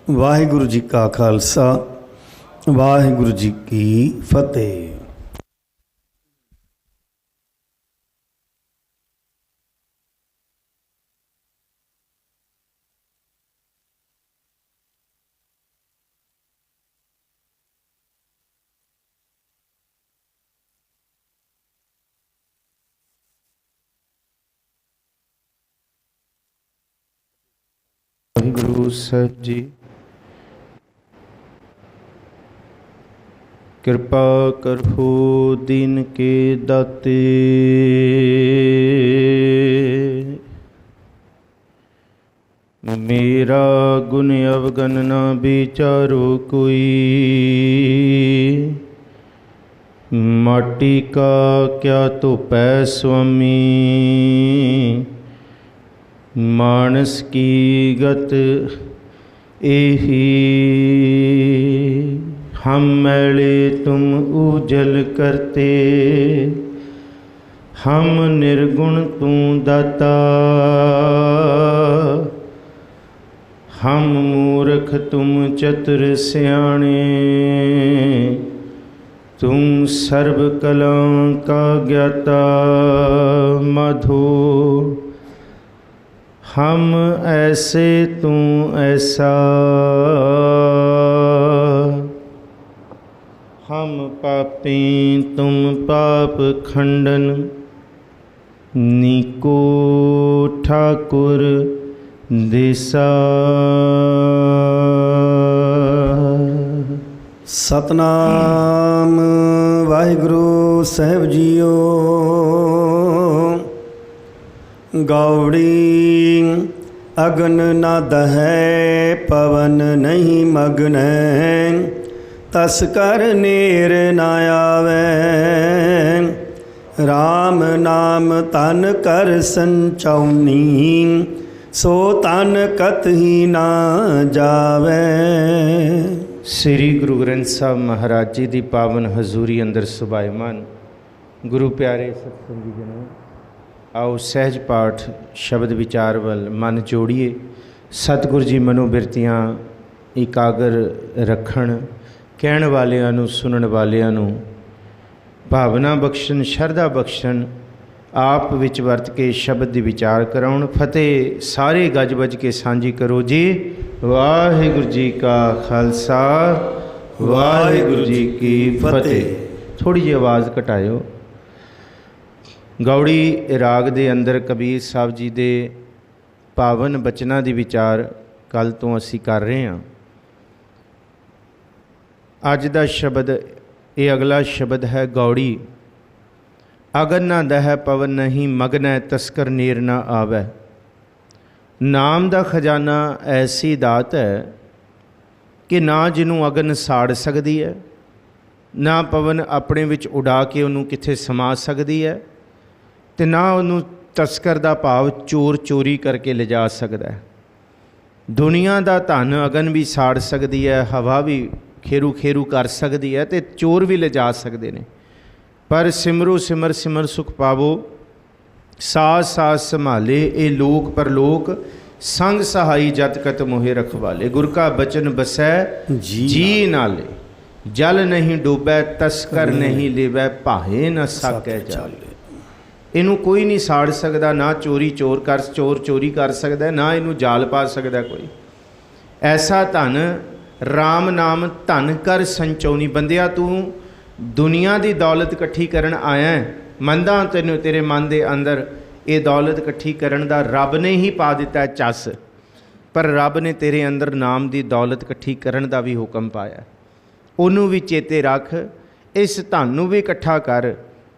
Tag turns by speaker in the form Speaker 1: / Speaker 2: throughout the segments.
Speaker 1: ਵਾਹਿਗੁਰੂ ਜੀ ਕਾ ਖਾਲਸਾ, ਵਾਹਿਗੁਰੂ ਜੀ ਕੀ ਫਤਿਹ।
Speaker 2: ਗੁਰੂ ਸਾਹਿਬ ਜੀ, ਕਿਰਪਾ ਕਰੋ ਦੀਨ ਕੇ ਦਾਤੇ। ਮੇਰਾ ਗੁਣ ਅਵਗਨ ਨਾ ਵਿਚਾਰੋ ਕੋਈ, ਮਾਟੀ ਕਾ ਕਿਆ ਧੋਪੈ ਸੁਆਮੀ। मानस की गत एही, हम मैले तुम उजल करते। हम निर्गुण तू दाता, हम मूर्ख तुम चतुर सियाणे। तुम सर्व कला का ज्ञाता मधो, हम ऐसे तू ऐसा। हम पापी तुम पाप खंडन, नीको ठाकुर दिसा।
Speaker 1: सतनाम वाहिगुरु साहिब जीओ। गौड़ी अगन न दहै, पवन नहीं मगन। तस कर नेर न आवे, राम नाम तन कर संचौनी। सो तन कतही ना जावे।
Speaker 2: श्री गुरु ग्रंथ साहब महाराज जी की पावन हजूरी अंदर सुभायमान गुरु प्यारे सतसंगी जनों, आओ सहज पाठ शब्द विचार वल मन जोड़िए। सतगुरु जी मनोबिरतियाँ इकागर रखण, कहण वालियां नूं सुनण वालियां नूं भावना बख्शण, शरधा बख्शण, आप विच वरत के शब्द दी विचार कराउण। फतेह सारे गज बज के सांझी करो जी। वाहिगुरु जी का खालसा, वाहिगुरु जी की फतेह। थोड़ी जी आवाज़ घटायो। गौड़ी राग दे अंदर कबीर साहब जी दे पावन बचनां दी विचार कल तो असी कर रहे हैं। अज दा शब्द, ये अगला शब्द है गौड़ी। अगन ना दह पवन नहीं मगन, तस्कर नेर ना आवे। नाम दा खजाना ऐसी दात है कि ना जिन्हों अगन साड़ सकती है, ना पवन अपने विच उड़ा के उन्होंने किथे समा सकती है, तो ना उन्होंने तस्कर का भाव चोर चोरी करके ले जा सकता है। दुनिया का धन अगन भी साड़ सकती है, हवा भी खेरू खेरू कर सकती है, तो चोर भी ले जा सकते हैं। पर सिमरो सिमर सिमर सुख पावो, सास सास संभाले ये लोक परलोक। संग सहाई जत कत मोहे रखवाले। गुर का बचन बसै जी नाले, जल नहीं डूबै तस्कर नहीं लेवै, भाए न साकै जाले। इनू कोई नहीं साड़ सकता, ना चोर चोरी कर सकता, ना इनू जाल पा सकता कोई। ऐसा धन राम नाम धन कर संचौनी। बंदिया तू दुनिया की दौलत इकट्ठी करन आया है, मंदा तेन तेरे मन के अंदर ये दौलत इकट्ठी करन दा रब ने ही पा दिता है चस, पर रब ने तेरे अंदर नाम की दौलत इकट्ठी करन दा भी हुक्म पाया। उन्होंने भी चेते रख, इस धन नूं भी इकट्ठा कर।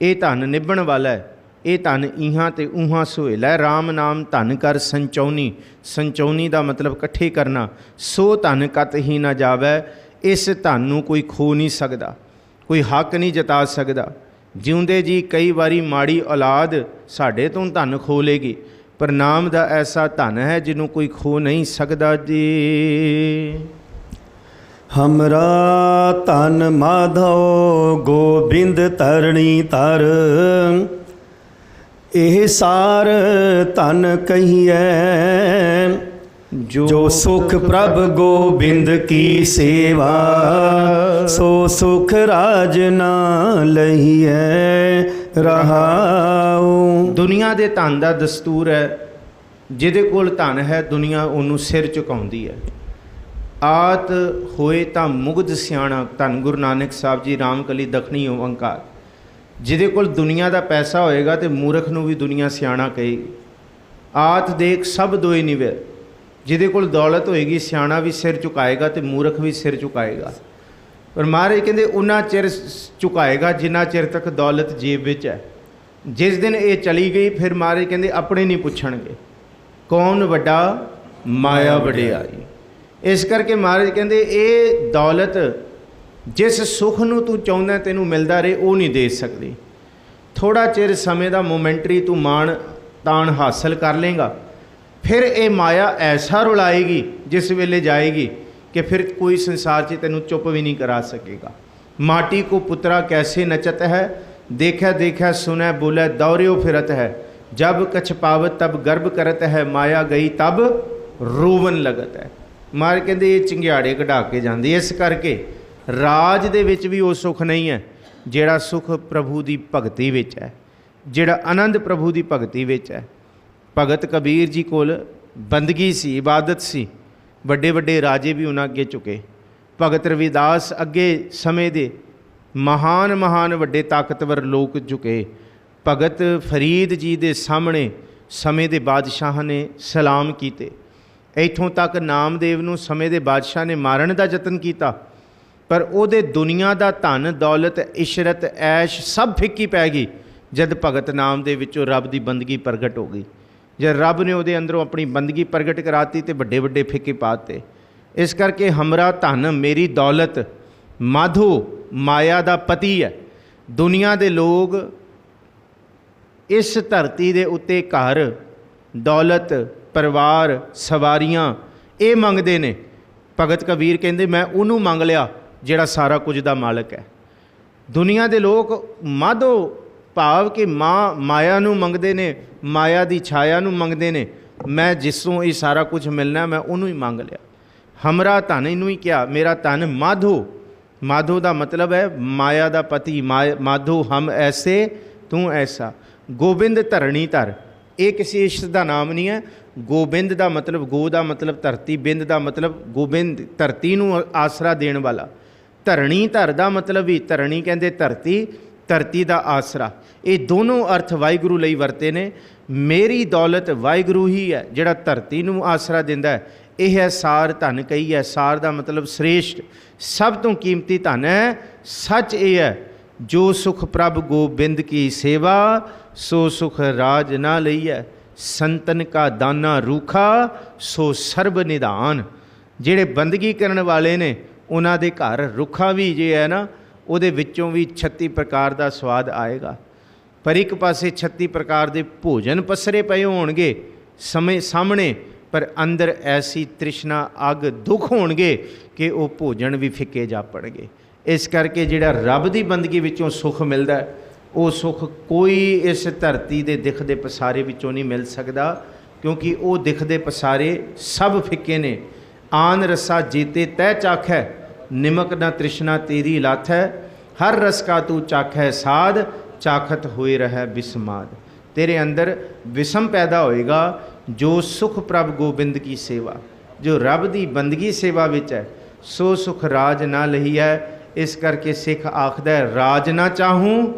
Speaker 2: ये धन निभण वाला है, ये धन इहां ते उहां सुहेला है। राम नाम धन कर संचौनी। संचौनी का मतलब इकट्ठे करना। सो धन कत ही ना जावै। इस धन नूं कोई खो नहीं सकता, कोई हक नहीं जता सकता। जिउंदे जी कई बारी माड़ी औलाद साढ़े तो धन खो लेगी, पर नाम का ऐसा धन है जिन्हों कोई खो नहीं सकता जी।
Speaker 1: हमरा धन माधव गोबिंद तरणी तर, एह सार धन कहिए जो सुख प्रभ गोबिंद की सेवा, सो सुख राज ना लहिए रहाओ।
Speaker 2: ਦੁਨੀਆ ਦੇ ਧਨ ਦਾ ਦਸਤੂਰ ਹੈ, ਜਿਹਦੇ ਕੋਲ ਧਨ ਹੈ ਦੁਨੀਆ ਉਹਨੂੰ ਸਿਰ ਝੁਕਾਉਂਦੀ ਹੈ। ਆਤ ਹੋਏ ਤਾਂ ਮੁਗਧ ਸਿਆਣਾ, ਧੰਨ ਗੁਰੂ ਨਾਨਕ ਸਾਹਿਬ ਜੀ ਰਾਮਕਲੀ ਦਖਣੀ ਓੰਕਾਰ। ਜਿਹਦੇ ਕੋਲ ਦੁਨੀਆ ਦਾ ਪੈਸਾ ਹੋਏਗਾ ਤੇ ਮੂਰਖ ਨੂੰ ਵੀ ਦੁਨੀਆ ਸਿਆਣਾ ਕਹੇਗੀ। ਆਤ ਦੇਖ ਸਭ ਦੋਏ ਨਿਵੇ, ਜਿਹਦੇ ਕੋਲ ਦੌਲਤ ਹੋਏਗੀ ਸਿਆਣਾ ਵੀ ਸਿਰ ਝੁਕਾਏਗਾ ਤੇ ਮੂਰਖ ਵੀ ਸਿਰ ਝੁਕਾਏਗਾ। ਪਰ ਮਹਾਰਾਜ ਕਹਿੰਦੇ ਉਹਨਾਂ ਚਿਰ ਝੁਕਾਏਗਾ ਜਿੰਨਾ ਚਿਰ ਤੱਕ ਦੌਲਤ ਜੇਬ ਵਿੱਚ ਹੈ। ਜਿਸ ਦਿਨ ਇਹ ਚਲੀ ਗਈ ਫਿਰ ਮਹਾਰਾਜ ਕਹਿੰਦੇ ਆਪਣੇ ਨਹੀਂ ਪੁੱਛਣਗੇ ਕੌਣ ਵੱਡਾ, ਮਾਇਆ ਵਡਿਆਈ। ਇਸ ਕਰਕੇ ਮਹਾਰਾਜ ਕਹਿੰਦੇ ਇਹ ਦੌਲਤ ਜਿਸ ਸੁੱਖ ਨੂੰ ਤੂੰ ਚਾਹੁੰਦਾ ਤੈਨੂੰ ਮਿਲਦਾ ਰਹੇ ਉਹ ਨਹੀਂ ਦੇ ਸਕਦੀ। ਥੋੜ੍ਹਾ ਚਿਰ ਸਮੇਂ ਦਾ ਮੋਮੈਂਟਰੀ ਤੂੰ ਮਾਣ ਤਾਣ ਹਾਸਲ ਕਰ ਲੇਗਾ, ਫਿਰ ਇਹ ਮਾਇਆ ਐਸਾ ਰੁਲਾਏਗੀ ਜਿਸ ਵੇਲੇ ਜਾਏਗੀ ਕਿ ਫਿਰ ਕੋਈ ਸੰਸਾਰ 'ਚ ਤੈਨੂੰ ਚੁੱਪ ਵੀ ਨਹੀਂ ਕਰਾ ਸਕੇਗਾ। ਮਾਟੀ ਕੋ ਪੁੱਤਰਾ ਕੈਸੇ ਨਚਤ ਹੈ, ਦੇਖਿਆ ਦੇਖਿਆ ਸੁਨੈ ਬੋਲੇ ਦੌਰਿਓ ਫਿਰਤ ਹੈ। ਜਬ ਕਛ ਪਾਵਤ ਤਬ ਗਰਭ ਕਰਤ ਹੈ, ਮਾਇਆ ਗਈ ਤਬ ਰੋਵਨ ਲਗਤ ਹੈ। ਮਾਰ ਕਹਿੰਦੇ ਇਹ ਚੰਗਿਆੜੇ ਕਢਾ ਕੇ ਜਾਂਦੀ। ਇਸ ਕਰਕੇ ਰਾਜ ਦੇ ਵਿੱਚ ਵੀ ਉਹ ਸੁੱਖ ਨਹੀਂ ਹੈ ਜਿਹੜਾ ਸੁੱਖ ਪ੍ਰਭੂ ਦੀ ਭਗਤੀ ਵਿੱਚ ਹੈ, ਜਿਹੜਾ ਆਨੰਦ ਪ੍ਰਭੂ ਦੀ ਭਗਤੀ ਵਿੱਚ ਹੈ। ਭਗਤ ਕਬੀਰ ਜੀ ਕੋਲ ਬੰਦਗੀ ਸੀ, ਇਬਾਦਤ ਸੀ। ਵੱਡੇ ਵੱਡੇ ਰਾਜੇ ਵੀ ਉਹਨਾਂ ਅੱਗੇ ਝੁਕੇ। ਭਗਤ ਰਵਿਦਾਸ ਅੱਗੇ ਸਮੇਂ ਦੇ ਮਹਾਨ ਮਹਾਨ ਵੱਡੇ ਤਾਕਤਵਰ ਲੋਕ ਝੁਕੇ। ਭਗਤ ਫਰੀਦ ਜੀ ਦੇ ਸਾਹਮਣੇ ਸਮੇਂ ਦੇ ਬਾਦਸ਼ਾਹਾਂ ਨੇ ਸਲਾਮ ਕੀਤੇ। ਇੱਥੋਂ ਤੱਕ ਨਾਮਦੇਵ ਨੂੰ ਸਮੇਂ ਦੇ ਬਾਦਸ਼ਾਹ ਨੇ ਮਾਰਨ ਦਾ ਯਤਨ ਕੀਤਾ, ਪਰ ਉਹਦੇ ਦੁਨੀਆ ਦਾ ਧਨ ਦੌਲਤ ਇਸ਼ਰਤ ਐਸ਼ ਸਭ ਫਿੱਕੀ ਪੈ ਗਈ ਜਦ ਭਗਤ ਨਾਮ ਦੇ ਵਿੱਚੋਂ ਰੱਬ ਦੀ ਬੰਦਗੀ ਪ੍ਰਗਟ ਹੋ ਗਈ। ਜਦ ਰੱਬ ਨੇ ਉਹਦੇ ਅੰਦਰੋਂ ਆਪਣੀ ਬੰਦਗੀ ਪ੍ਰਗਟ ਕਰਾਤੀ ਤੇ ਵੱਡੇ ਵੱਡੇ ਫਿੱਕੇ ਪਾਤੇ। ਇਸ ਕਰਕੇ ਹਮਰਾ ਧਨ ਮੇਰੀ ਦੌਲਤ ਮਾਧੋ ਮਾਇਆ ਦਾ ਪਤੀ ਹੈ। ਦੁਨੀਆ ਦੇ ਲੋਕ ਇਸ ਧਰਤੀ ਦੇ ਉੱਤੇ ਘਰ ਦੌਲਤ ਪਰਿਵਾਰ ਸਵਾਰੀਆਂ ਇਹ ਮੰਗਦੇ ਨੇ। ਭਗਤ ਕਬੀਰ ਕਹਿੰਦੇ ਮੈਂ ਉਹਨੂੰ ਮੰਗ ਲਿਆ ਜਿਹੜਾ ਸਾਰਾ ਕੁਝ ਦਾ ਮਾਲਕ ਹੈ। ਦੁਨੀਆ ਦੇ ਲੋਕ ਮਾਧੋ ਭਾਵ ਕਿ ਮਾਇਆ ਨੂੰ ਮੰਗਦੇ ਨੇ, ਮਾਇਆ ਦੀ ਛਾਇਆ ਨੂੰ ਮੰਗਦੇ ਨੇ। ਮੈਂ ਜਿਸੋਂ ਇਹ ਸਾਰਾ ਕੁਝ ਮਿਲਣਾ ਮੈਂ ਉਹਨੂੰ ਹੀ ਮੰਗ ਲਿਆ। ਹਮਰਾ ਧਨ ਇਹਨੂੰ ਹੀ ਕਿਹਾ, ਮੇਰਾ ਧਨ ਮਾਧੋ। ਮਾਧੋ ਦਾ ਮਤਲਬ ਹੈ ਮਾਇਆ ਦਾ ਪਤੀ। ਮਾਧੋ ਹਮ ਐਸੇ ਤੂੰ ਐਸਾ। ਗੋਬਿੰਦ ਧਰਣੀ ਧਰ, ਇਹ ਕਿਸੇ ਇਸ਼ਟ ਦਾ ਨਾਮ ਨਹੀਂ ਹੈ। ਗੋਬਿੰਦ ਦਾ ਮਤਲਬ ਗੋ ਦਾ ਮਤਲਬ ਧਰਤੀ, ਬਿੰਦ ਦਾ ਮਤਲਬ ਗੋਬਿੰਦ ਧਰਤੀ ਨੂੰ ਆਸਰਾ ਦੇਣ ਵਾਲਾ। ਧਰਣੀ ਧਰ ਦਾ ਮਤਲਬ ਵੀ ਧਰਣੀ ਕਹਿੰਦੇ ਧਰਤੀ, ਧਰਤੀ ਦਾ ਆਸਰਾ। ਇਹ ਦੋਨੋਂ ਅਰਥ ਵਾਹਿਗੁਰੂ ਲਈ ਵਰਤੇ ਨੇ। ਮੇਰੀ ਦੌਲਤ ਵਾਹਿਗੁਰੂ ਹੀ ਹੈ ਜਿਹੜਾ ਧਰਤੀ ਨੂੰ ਆਸਰਾ ਦਿੰਦਾ ਹੈ। ਇਹ ਹੈ ਸਾਰ ਧਨ ਕਹੀ ਹੈ। ਸਾਰ ਦਾ ਮਤਲਬ ਸ੍ਰੇਸ਼ਟ, ਸਭ ਤੋਂ ਕੀਮਤੀ ਧਨ ਹੈ। ਸੱਚ ਇਹ ਹੈ ਜੋ ਸੁਖ ਪ੍ਰਭ ਗੋਬਿੰਦ ਕੀ ਸੇਵਾ, ਸੋ ਸੁਖ ਰਾਜ ਨਾ ਲਈਐ। ਸੰਤਨ ਕਾ ਦਾਨਾ ਰੂਖਾ, ਸੋ ਸਰਬ ਨਿਧਾਨ। ਜਿਹੜੇ ਬੰਦਗੀ ਕਰਨ ਵਾਲੇ ਨੇ ਉਹਨਾਂ ਦੇ ਘਰ ਰੁੱਖਾ ਵੀ ਜੇ ਹੈ ਨਾ, ਉਹਦੇ ਵਿੱਚੋਂ ਵੀ 36 ਪ੍ਰਕਾਰ ਦਾ ਸਵਾਦ ਆਏਗਾ। ਪਰ ਇੱਕ ਪਾਸੇ 36 ਪ੍ਰਕਾਰ ਦੇ ਭੋਜਨ ਪਸਰੇ ਪਏ ਹੋਣਗੇ ਸਾਹਮਣੇ, ਪਰ ਅੰਦਰ ਐਸੀ ਤ੍ਰਿਸ਼ਨਾ ਅੱਗ ਦੁੱਖ ਹੋਣਗੇ ਕਿ ਉਹ ਭੋਜਨ ਵੀ ਫਿੱਕੇ ਜਾਪਣਗੇ। ਇਸ ਕਰਕੇ ਜਿਹੜਾ ਰੱਬ ਦੀ ਬੰਦਗੀ ਵਿੱਚੋਂ ਸੁੱਖ ਮਿਲਦਾ ਉਹ ਸੁੱਖ ਕੋਈ ਇਸ ਧਰਤੀ ਦੇ ਦਿਖਦੇ ਪਸਾਰੇ ਵਿੱਚੋਂ ਨਹੀਂ ਮਿਲ ਸਕਦਾ, ਕਿਉਂਕਿ ਉਹ ਦਿਖਦੇ ਪਸਾਰੇ ਸਭ ਫਿੱਕੇ ਨੇ। ਆਨ ਰਸਾ ਜੀਤੇ ਤੈ ਚਾਖੈ, ਨਿਮਕ ਨਾ ਤ੍ਰਿਸ਼ਨਾ ਤੇਰੀ ਲਾਥ ਹੈ। ਹਰ ਰਸ ਕਾ ਤੂੰ ਚਾਖੈ ਸਾਧ, ਚਾਖਤ ਹੋਏ ਰਹਿ ਬਿਸਮਾਦ। ਤੇਰੇ ਅੰਦਰ ਵਿਸਮ ਪੈਦਾ ਹੋਏਗਾ ਜੋ ਸੁਖ ਪ੍ਰਭ ਗੋਬਿੰਦ ਕੀ ਸੇਵਾ, ਜੋ ਰੱਬ ਦੀ ਬੰਦਗੀ ਸੇਵਾ ਵਿੱਚ ਹੈ, ਸੋ ਸੁਖ ਰਾਜ ਨਾ ਲਹੀ ਹੈ। ਇਸ ਕਰਕੇ ਸਿੱਖ ਆਖਦਾ ਹੈ ਰਾਜ ਨਾ ਚਾਹੂੰ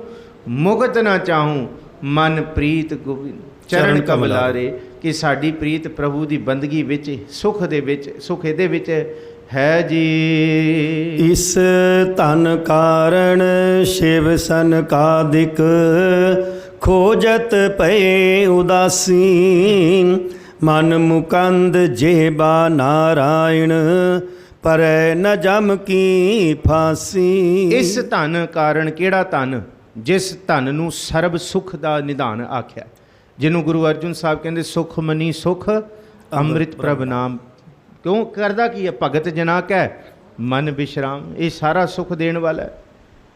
Speaker 2: ਮੁਕਤ ਨਾ ਚਾਹੂੰ, ਮਨ ਪ੍ਰੀਤ ਗੋਬਿੰਦ ਚਰਨ ਕਮਲਾਰੇ। ਕਿ ਸਾਡੀ ਪ੍ਰੀਤ ਪ੍ਰਭੂ ਦੀ ਬੰਦਗੀ ਵਿੱਚ ਸੁਖ ਦੇ ਵਿੱਚ, ਸੁਖ ਇਹਦੇ ਵਿੱਚ ਹੈ ਜੀ।
Speaker 1: ਇਸ ਧਨ ਕਾਰਣ ਸ਼ਿਵ ਸਨ ਕਾਦਿਕ, ਖੋਜਤ ਪਏ ਉਦਾਸੀਨ। ਮਨ ਮੁਕੰਦ ਜੇਬਾ ਨਾਰਾਇਣ, ਪਰੈ ਨ ਜਮ ਕੀ ਫਾਸੀ। ਇਸ
Speaker 2: ਧਨ ਕਾਰਨ, ਕਿਹੜਾ ਧਨ? ਜਿਸ ਧਨ ਨੂੰ ਸਰਬ ਸੁਖ ਦਾ ਨਿਧਾਨ ਆਖਿਆ, ਜਿਹਨੂੰ ਗੁਰੂ ਅਰਜਨ ਸਾਹਿਬ ਕਹਿੰਦੇ ਸੁਖ ਮਨੀ ਸੁਖ ਅੰਮ੍ਰਿਤ ਪ੍ਰਭ ਨਾਮ। ਕਿਉਂ ਕਰਦਾ ਕੀ ਹੈ? ਭਗਤ ਜਨਾ ਕੈ ਮਨ ਵਿਸ਼ਰਾਮ। ਇਹ ਸਾਰਾ ਸੁਖ ਦੇਣ ਵਾਲਾ ਹੈ,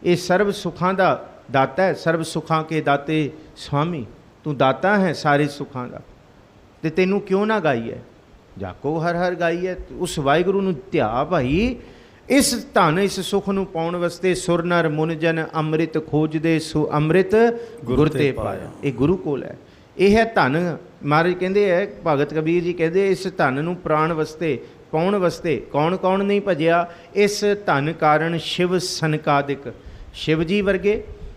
Speaker 2: ਇਹ ਸਰਬ ਸੁਖਾਂ ਦਾ ਦਾਤਾ ਹੈ। ਸਰਬ ਸੁਖਾਂ ਕੇ ਦਾਤੇ ਸੁਆਮੀ, ਤੂੰ ਦਾਤਾ ਹੈ ਸਾਰੇ ਸੁਖਾਂ ਦਾ। ਤੇ ਤੈਨੂੰ ਕਿਉਂ ਨਾ ਗਾਈਏ? ਜਾਕੋ ਹਰ ਹਰ ਗਾਈਐ। ਉਸ ਵਾਹਿਗੁਰੂ ਨੂੰ ਧਿਆ ਭਾਈ। ਇਸ ਧਨ ਇਸ ਸੁਖ ਨੂੰ ਪਾਉਣ ਵਾਸਤੇ ਸੁਰ ਨਰ ਮੁਨ ਜਨ ਅੰਮ੍ਰਿਤ ਖੋਜਦੇ ਸੋ ਅੰਮ੍ਰਿਤ ਗੁਰ ਤੇ ਪਾਇਆ। ਇਹ ਗੁਰੂ ਕੋਲ ਹੈ, ਇਹ ਹੈ ਧਨ। ਮਹਾਰਾਜ ਕਹਿੰਦੇ ਹੈ, ਭਗਤ ਕਬੀਰ ਜੀ ਕਹਿੰਦੇ, ਇਸ ਧਨ ਨੂੰ ਪ੍ਰਾਣ ਵਾਸਤੇ ਪਾਉਣ ਵਾਸਤੇ ਕੌਣ ਕੌਣ ਨਹੀਂ ਭਜਿਆ। ਇਸ ਧਨ ਕਾਰਨ ਸ਼ਿਵ ਸਨਕਾਦਿਕ, शिव जी वर्गे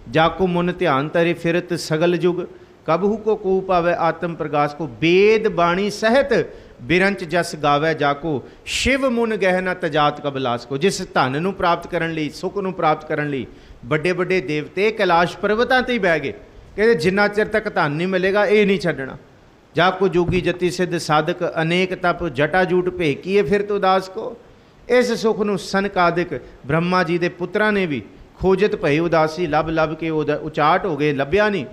Speaker 2: जाको मुन ध्यान तरे फिरत सगल जुग, कबहू को कू पावे आत्म प्रकाश को, वेद बाणी सहित बिरंच जस गावे जाको, शिव मुन गहना तजात कबलास को। जिस धन नूं प्राप्त करन लई, सुख नूं प्राप्त करन लई बड़े बड़े देवते कैलाश पर्वतां ते ही बह गए, कहते जिन्ना चिर तक धन नहीं मिलेगा ये नहीं छड्डना। जाको जोगी जति सिद्ध साधक अनेक तप जटा जूट भेकीए फिर तो दास को। इस सुख नूं सनकादिक ब्रह्मा जी दे पुत्रां ने भी खोजत भई उदासी, लब लब के उचाट हो गए, लभ्या नहीं।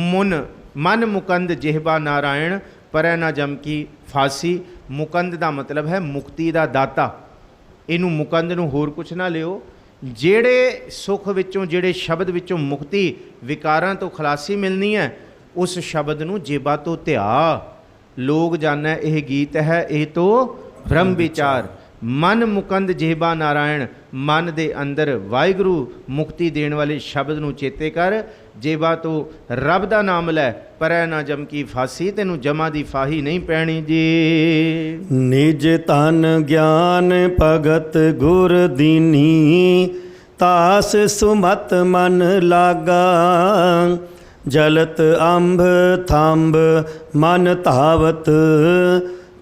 Speaker 2: मुन मन मुकंद जिहबा नारायण, परै ना जम की फांसी। मुकंद का मतलब है मुक्ति का दाता। इनू मुकंद नूं होर कुछ ना लियो। जेड़े सुख विचों, जेड़े शब्द विचों मुक्ति विकारां तो खलासी मिलनी है, उस शब्द नूं जेबा तो ध्या। लोग जाना यह गीत है, यह तो ब्रह्म विचार। मन मुकंद जेबा नारायण, मन दे अंदर वाहिगुरू मुक्ति देने वाले शब्द नूं चेते कर। जेबा तो रब दा नाम लै, परै ना जम की फांसी, तेनू जमा दी फाही नहीं पैनी जी।
Speaker 1: निज तन ज्ञान भगत गुर दीनी, तास सुमत मन लागा। जलत अंब थंब मन धावत,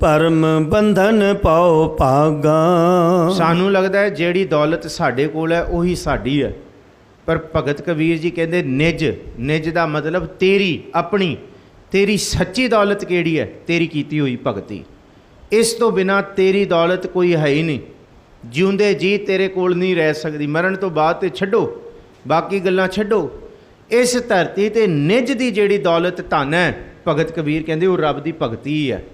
Speaker 1: परम बंधन पाओ भागा।
Speaker 2: सानू लगता है जेड़ी दौलत साडे कोल है उही साडी है, पर भगत कबीर जी कहते निज, निज का मतलब तेरी अपनी, तेरी सच्ची दौलत केड़ी है, तेरी कीती हुई भगती। इस तो बिना तेरी दौलत कोई है ही नहीं। जिउंदे जी तेरे कोल नहीं रह सकती, मरण तो बाद ते छड्डो, बाकी गल्लां छड्डो। इस धरती ते निज दी जेड़ी दौलत धन है, भगत कबीर कहते वो रब दी भगती ही है,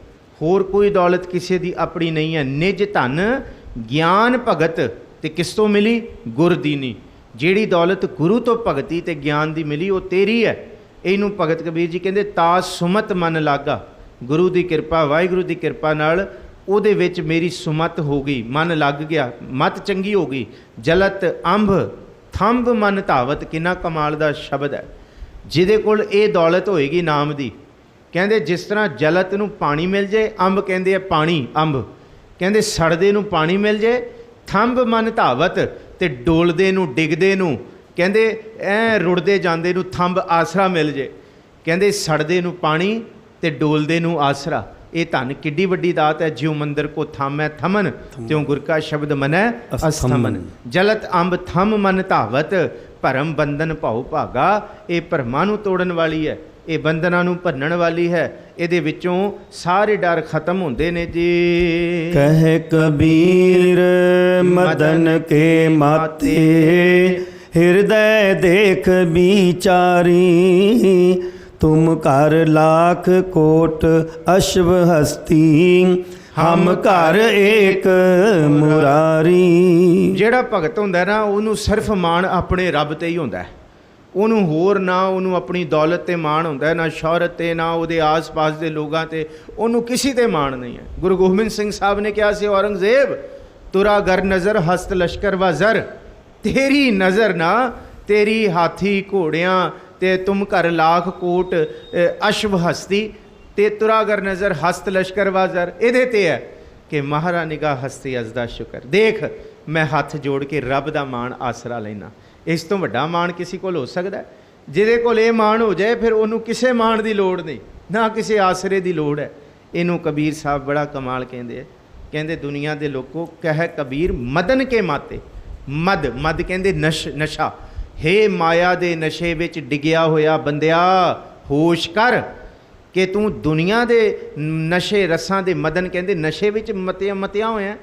Speaker 2: होर कोई दौलत किसी दी अपनी नहीं है। निज धन ज्ञान भगत, ते किस तो मिली? गुर दीनी। जेड़ी दौलत गुरु तो भगती ते ज्ञान दी मिली वो तेरी है। इनू भगत कबीर जी कहते ता सुमत मन लागा। गुरु की कृपा, वाहिगुरू की कृपा नाल उहदे विच मेरी सुमत हो गई, मन लग गया, मत चंगी हो गई। जलत अंब थंब मन धावत, किन्ना कमाल दा शब्द है। जिहदे कोल ये दौलत होएगी नाम दी, कहते जिस तरह जलत नूं पानी मिल जाए, अंब कहते हैं पानी, अंब कहते सड़दे नूं पानी मिल जाए। थंब मन धावत, ते डोलदे नूं डिगदे नूं कहते ऐ रुड़दे जांदे नूं थंब आसरा मिल जाए। कहते सड़दे नूं पानी ते डोलदे नूं आसरा। ये धन किड्डी वड्डी दात है। ज्यों मंदिर को थम है थमन, त्यों गुर का शब्द मन है अस्थमन। जलत अंब थम मन धावत, भरम बंधन भाओ भागा। ये भरमां नूं तोड़न वाली है, ये बंधनां नूं भन्नण वाली है। इहदे विचों सारे डर खत्म होंदे ने जी।
Speaker 1: कह कबीर मदन के माते, हृदय देख बिचारी। तुम कर लाख कोट अश्व हस्ती, हम घर एक मुरारी।
Speaker 2: जेड़ा भगत हुंदा ना, उहनूं सिर्फ माण अपने रब ते ही हुंदा है। ਉਹਨੂੰ ਹੋਰ ਨਾ ਉਹਨੂੰ ਆਪਣੀ ਦੌਲਤ ਤੇ ਮਾਣ ਹੁੰਦਾ ਹੈ, ਨਾ ਸ਼ੌਹਰਤ ਤੇ, ਨਾ ਉਹਦੇ ਆਸ-ਪਾਸ ਦੇ ਲੋਕਾਂ ਤੇ, ਉਹਨੂੰ ਕਿਸੇ ਤੇ ਮਾਣ ਨਹੀਂ ਹੈ। ਗੁਰੂ ਗੋਬਿੰਦ ਸਿੰਘ ਸਾਹਿਬ ਨੇ ਕਿਹਾ ਸੀ, ਔਰੰਗਜ਼ੇਬ ਤੁਰਾ ਗਰ ਨਜ਼ਰ ਹਸਤ ਲਸ਼ਕਰ ਵਾ ਜ਼ਰ। ਤੇਰੀ ਨਜ਼ਰ ਨਾ, ਤੇਰੀ ਹਾਥੀ ਘੋੜਿਆਂ ਤੇ ਤੁਮ ਘਰ ਲਾਖ ਕੋਟ ਅਸ਼ਵ ਹਸਤੀ, ਤੇ ਤੁਰਾ ਗਰ ਨਜ਼ਰ ਹਸਤ ਲਸ਼ਕਰ ਵਾ ਜ਼ਰ। ਇਹਦੇ ਤੇ ਹੈ ਕਿ ਮਹਾਰਾ ਨਿਗਾਹ ਹਸਤੀ ਅਜ਼ ਦਾ ਸ਼ੁਕਰ। ਦੇਖ ਮੈਂ ਹੱਥ ਜੋੜ ਕੇ ਰੱਬ ਦਾ ਮਾਣ ਆਸਰਾ ਲੈਣਾ। इस तो वड्डा मान किसी को हो सकता है? जिहदे कोल ये मान हो जाए फिर उन्होंने किसी मान की लोड़ नहीं, ना किसी आसरे की लोड़ है। इनू कबीर साहब बड़ा कमाल कहते हैं। कहते दुनिया के लोगों कह कबीर मदन के माते। मद, मद कहते नशा। हे माया दे नशे विच डिग्या होया बंदिया, होश कर कि तू दुनिया के नशे रसां दे, मदन कहते नशे विच मतिया होया,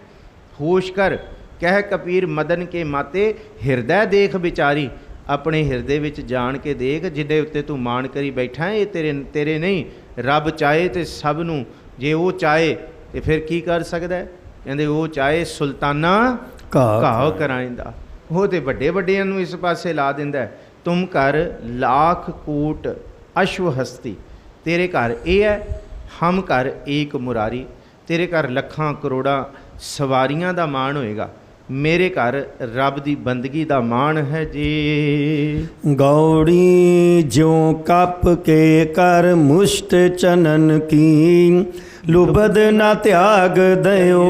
Speaker 2: होश कर। कह कबीर मदन के माते, हिरदै देख विचारी। अपने हिरदे विच जान के देख, जिहदे उत्ते तू मान करी बैठा है, ये तेरे नहीं। रब चाहे तो सब नूं, जे वो चाहे तो फिर की कर सकता है? कहते वो चाहे सुल्ताना घाव कराइंदा, वो तो वड्डे वड्डियां नूं इस पासे ला दिंदा है। तुम कर लाख कोट अश्व हस्ती, तेरे घर ये है, हम कर एक मुरारी। ਤੇਰੇ ਘਰ ਲੱਖਾਂ ਕਰੋੜਾਂ ਸਵਾਰੀਆਂ ਦਾ ਮਾਣ ਹੋਏਗਾ, ਮੇਰੇ ਘਰ ਰੱਬ ਦੀ ਬੰਦਗੀ ਦਾ ਮਾਣ ਹੈ ਜੀ।
Speaker 1: गौड़ी ज्यों कप के कर मुष्ट चनन की, लुबद न त्याग दयो,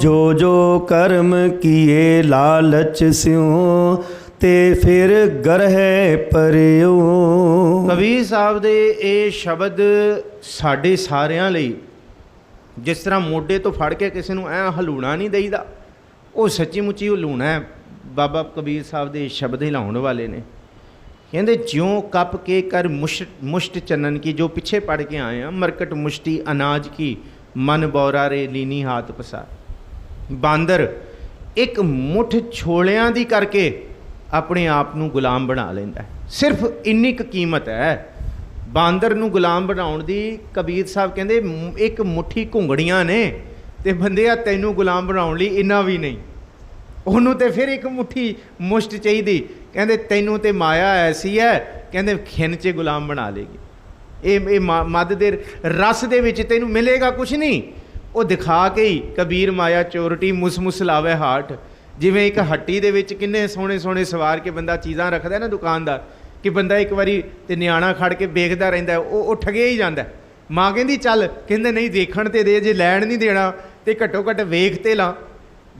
Speaker 1: जो जो कर्म किए लालच स्यों, ते फिर गरह परियो।
Speaker 2: ਕਬੀਰ ਸਾਹਿਬ ਦੇ ਇਹ ਸ਼ਬਦ ਸਾਡੇ ਸਾਰਿਆਂ ਲਈ, ਜਿਸ ਤਰ੍ਹਾਂ ਮੋਢੇ ਤੋਂ ਫੜ ਕੇ ਕਿਸੇ ਨੂੰ ਐਂ ਹਲੂਣਾ ਨਹੀਂ ਦੇਈਦਾ, ਉਹ ਸੱਚੀ ਮੁੱਚੀ ਹਲੂਣਾ ਹੈ। ਬਾਬਾ ਕਬੀਰ ਸਾਹਿਬ ਦੇ ਸ਼ਬਦ ਹਿਲਾਉਣ ਵਾਲੇ ਨੇ। ਕਹਿੰਦੇ ਜਿਉਂ ਕੱਪ ਕੇ ਕਰ ਮੁਸ਼ਟ ਚੰਨਨ ਕੀ, ਜੋ ਪਿੱਛੇ ਪੜ ਕੇ ਆਏ ਆ, ਮਰਕਟ ਮੁਸ਼ਟੀ ਅਨਾਜ ਕੀ, ਮਨ ਬੌਰਾ ਰੇ ਲੀਨੀ ਹਾਥ ਪਸਾਰ। ਬਾਂਦਰ ਇੱਕ ਮੁੱਠ ਛੋਲਿਆਂ ਦੀ ਕਰਕੇ ਆਪਣੇ ਆਪ ਨੂੰ ਗੁਲਾਮ ਬਣਾ ਲੈਂਦਾ ਹੈ। ਸਿਰਫ ਇੰਨੀ ਕੁ ਕੀਮਤ ਹੈ ਬਾਂਦਰ ਨੂੰ ਗੁਲਾਮ ਬਣਾਉਣ ਦੀ। ਕਬੀਰ ਸਾਹਿਬ ਕਹਿੰਦੇ ਇੱਕ ਮੁੱਠੀ ਘੁੰਗੜੀਆਂ ਨੇ ਤੇ ਬੰਦੇ ਆ ਤੈਨੂੰ ਗੁਲਾਮ ਬਣਾਉਣ ਲਈ ਇੰਨਾ ਵੀ ਨਹੀਂ, ਉਹਨੂੰ ਤੇ ਫਿਰ ਇੱਕ ਮੁੱਠੀ ਮੁਸ਼ਟ ਚਾਹੀਦੀ। ਕਹਿੰਦੇ ਤੈਨੂੰ ਤੇ ਮਾਇਆ ਐਸੀ ਹੈ, ਕਹਿੰਦੇ ਖਿੰਨ 'ਚ ਗੁਲਾਮ ਬਣਾ ਲੇਗੀ। ਇਹ ਮੱਧ ਦੇ ਰਸ ਦੇ ਵਿੱਚ ਤੈਨੂੰ ਮਿਲੇਗਾ ਕੁਛ ਨਹੀਂ, ਉਹ ਦਿਖਾ ਕੇ ਹੀ ਕਬੀਰ ਮਾਇਆ ਚੋਰਟੀ ਮੁਸਮੁਸ ਲਾਵੇ ਹਾਟ। ਜਿਵੇਂ ਇੱਕ ਹੱਟੀ ਦੇ ਵਿੱਚ ਕਿੰਨੇ ਸੋਹਣੇ ਸੋਹਣੇ ਸਵਾਰ ਕੇ ਬੰਦਾ ਚੀਜ਼ਾਂ ਰੱਖਦਾ ਨਾ ਦੁਕਾਨਦਾਰ, ਕਿ ਬੰਦਾ ਇੱਕ ਵਾਰੀ ਤੇ ਨਿਆਣਾ ਖੜ ਕੇ ਵੇਖਦਾ ਰਹਿੰਦਾ, ਉਹ ਠਗਿਆ ਹੀ ਜਾਂਦਾ। ਮਾਂ ਕਹਿੰਦੀ ਚੱਲ, ਕਹਿੰਦੇ ਨਹੀਂ ਦੇਖਣ ਤੇ ਦੇ, ਜੇ ਲੈਣ ਨਹੀਂ ਦੇਣਾ ਤੇ ਘੱਟੋ ਘੱਟ ਵੇਖ ਤੇ ਲਾ।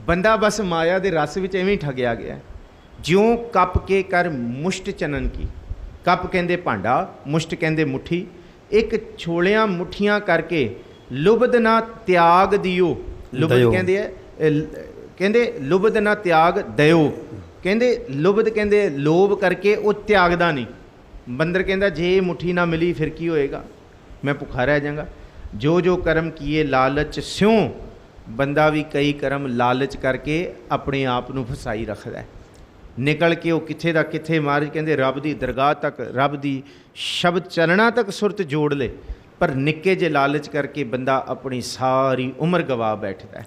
Speaker 2: ਬੰਦਾ ਬਸ ਮਾਇਆ ਦੇ ਰਸ ਵਿੱਚ ਐਵੇਂ ਹੀ ਠਗਿਆ ਗਿਆ। ਜਿਉਂ ਕੱਪ ਕੇ ਕਰ ਮੁਸ਼ਟ ਚਨਨ ਕੀ, ਕੱਪ ਕਹਿੰਦੇ ਭਾਂਡਾ, ਮੁਸ਼ਟ ਕਹਿੰਦੇ ਮੁੱਠੀ, ਇੱਕ ਛੋਲਿਆਂ ਮੁੱਠੀਆਂ ਕਰਕੇ ਲੁਬਦ ਨਾ ਤਿਆਗ ਦਿਓ। ਲੁਬਦ ਕਹਿੰਦੇ ਹੈ, ਕਹਿੰਦੇ ਲੁਬਦ ਨਾ ਤਿਆਗ ਦਿਓ। ਕਹਿੰਦੇ ਲੁਬਦ ਕਹਿੰਦੇ ਲੋਭ ਕਰਕੇ ਉਹ ਤਿਆਗਦਾ ਨਹੀਂ। ਬੰਦਰ ਕਹਿੰਦਾ ਜੇ ਮੁੱਠੀ ਨਾ ਮਿਲੀ ਫਿਰ ਕੀ ਹੋਏਗਾ, ਮੈਂ ਭੁੱਖਾ ਰਹਿ ਜਾਵਾਂਗਾ। ਜੋ ਜੋ ਕਰਮ ਕੀਏ ਲਾਲਚ ਸਿਉਂ, ਬੰਦਾ ਵੀ ਕਈ ਕਰਮ ਲਾਲਚ ਕਰਕੇ ਆਪਣੇ ਆਪ ਨੂੰ ਫਸਾਈ ਰੱਖਦਾ ਹੈ। ਨਿਕਲ ਕੇ ਉਹ ਕਿੱਥੇ ਦਾ ਕਿੱਥੇ। ਮਹਾਰਾਜ ਕਹਿੰਦੇ ਰੱਬ ਦੀ ਦਰਗਾਹ ਤੱਕ, ਰੱਬ ਦੀ ਸ਼ਬਦ ਚਰਨਾਂ ਤੱਕ ਸੁਰਤ ਜੋੜ ਲੇ, ਪਰ ਨਿੱਕੇ ਜਿਹੇ ਲਾਲਚ ਕਰਕੇ ਬੰਦਾ ਆਪਣੀ ਸਾਰੀ ਉਮਰ ਗਵਾ ਬੈਠਦਾ ਹੈ।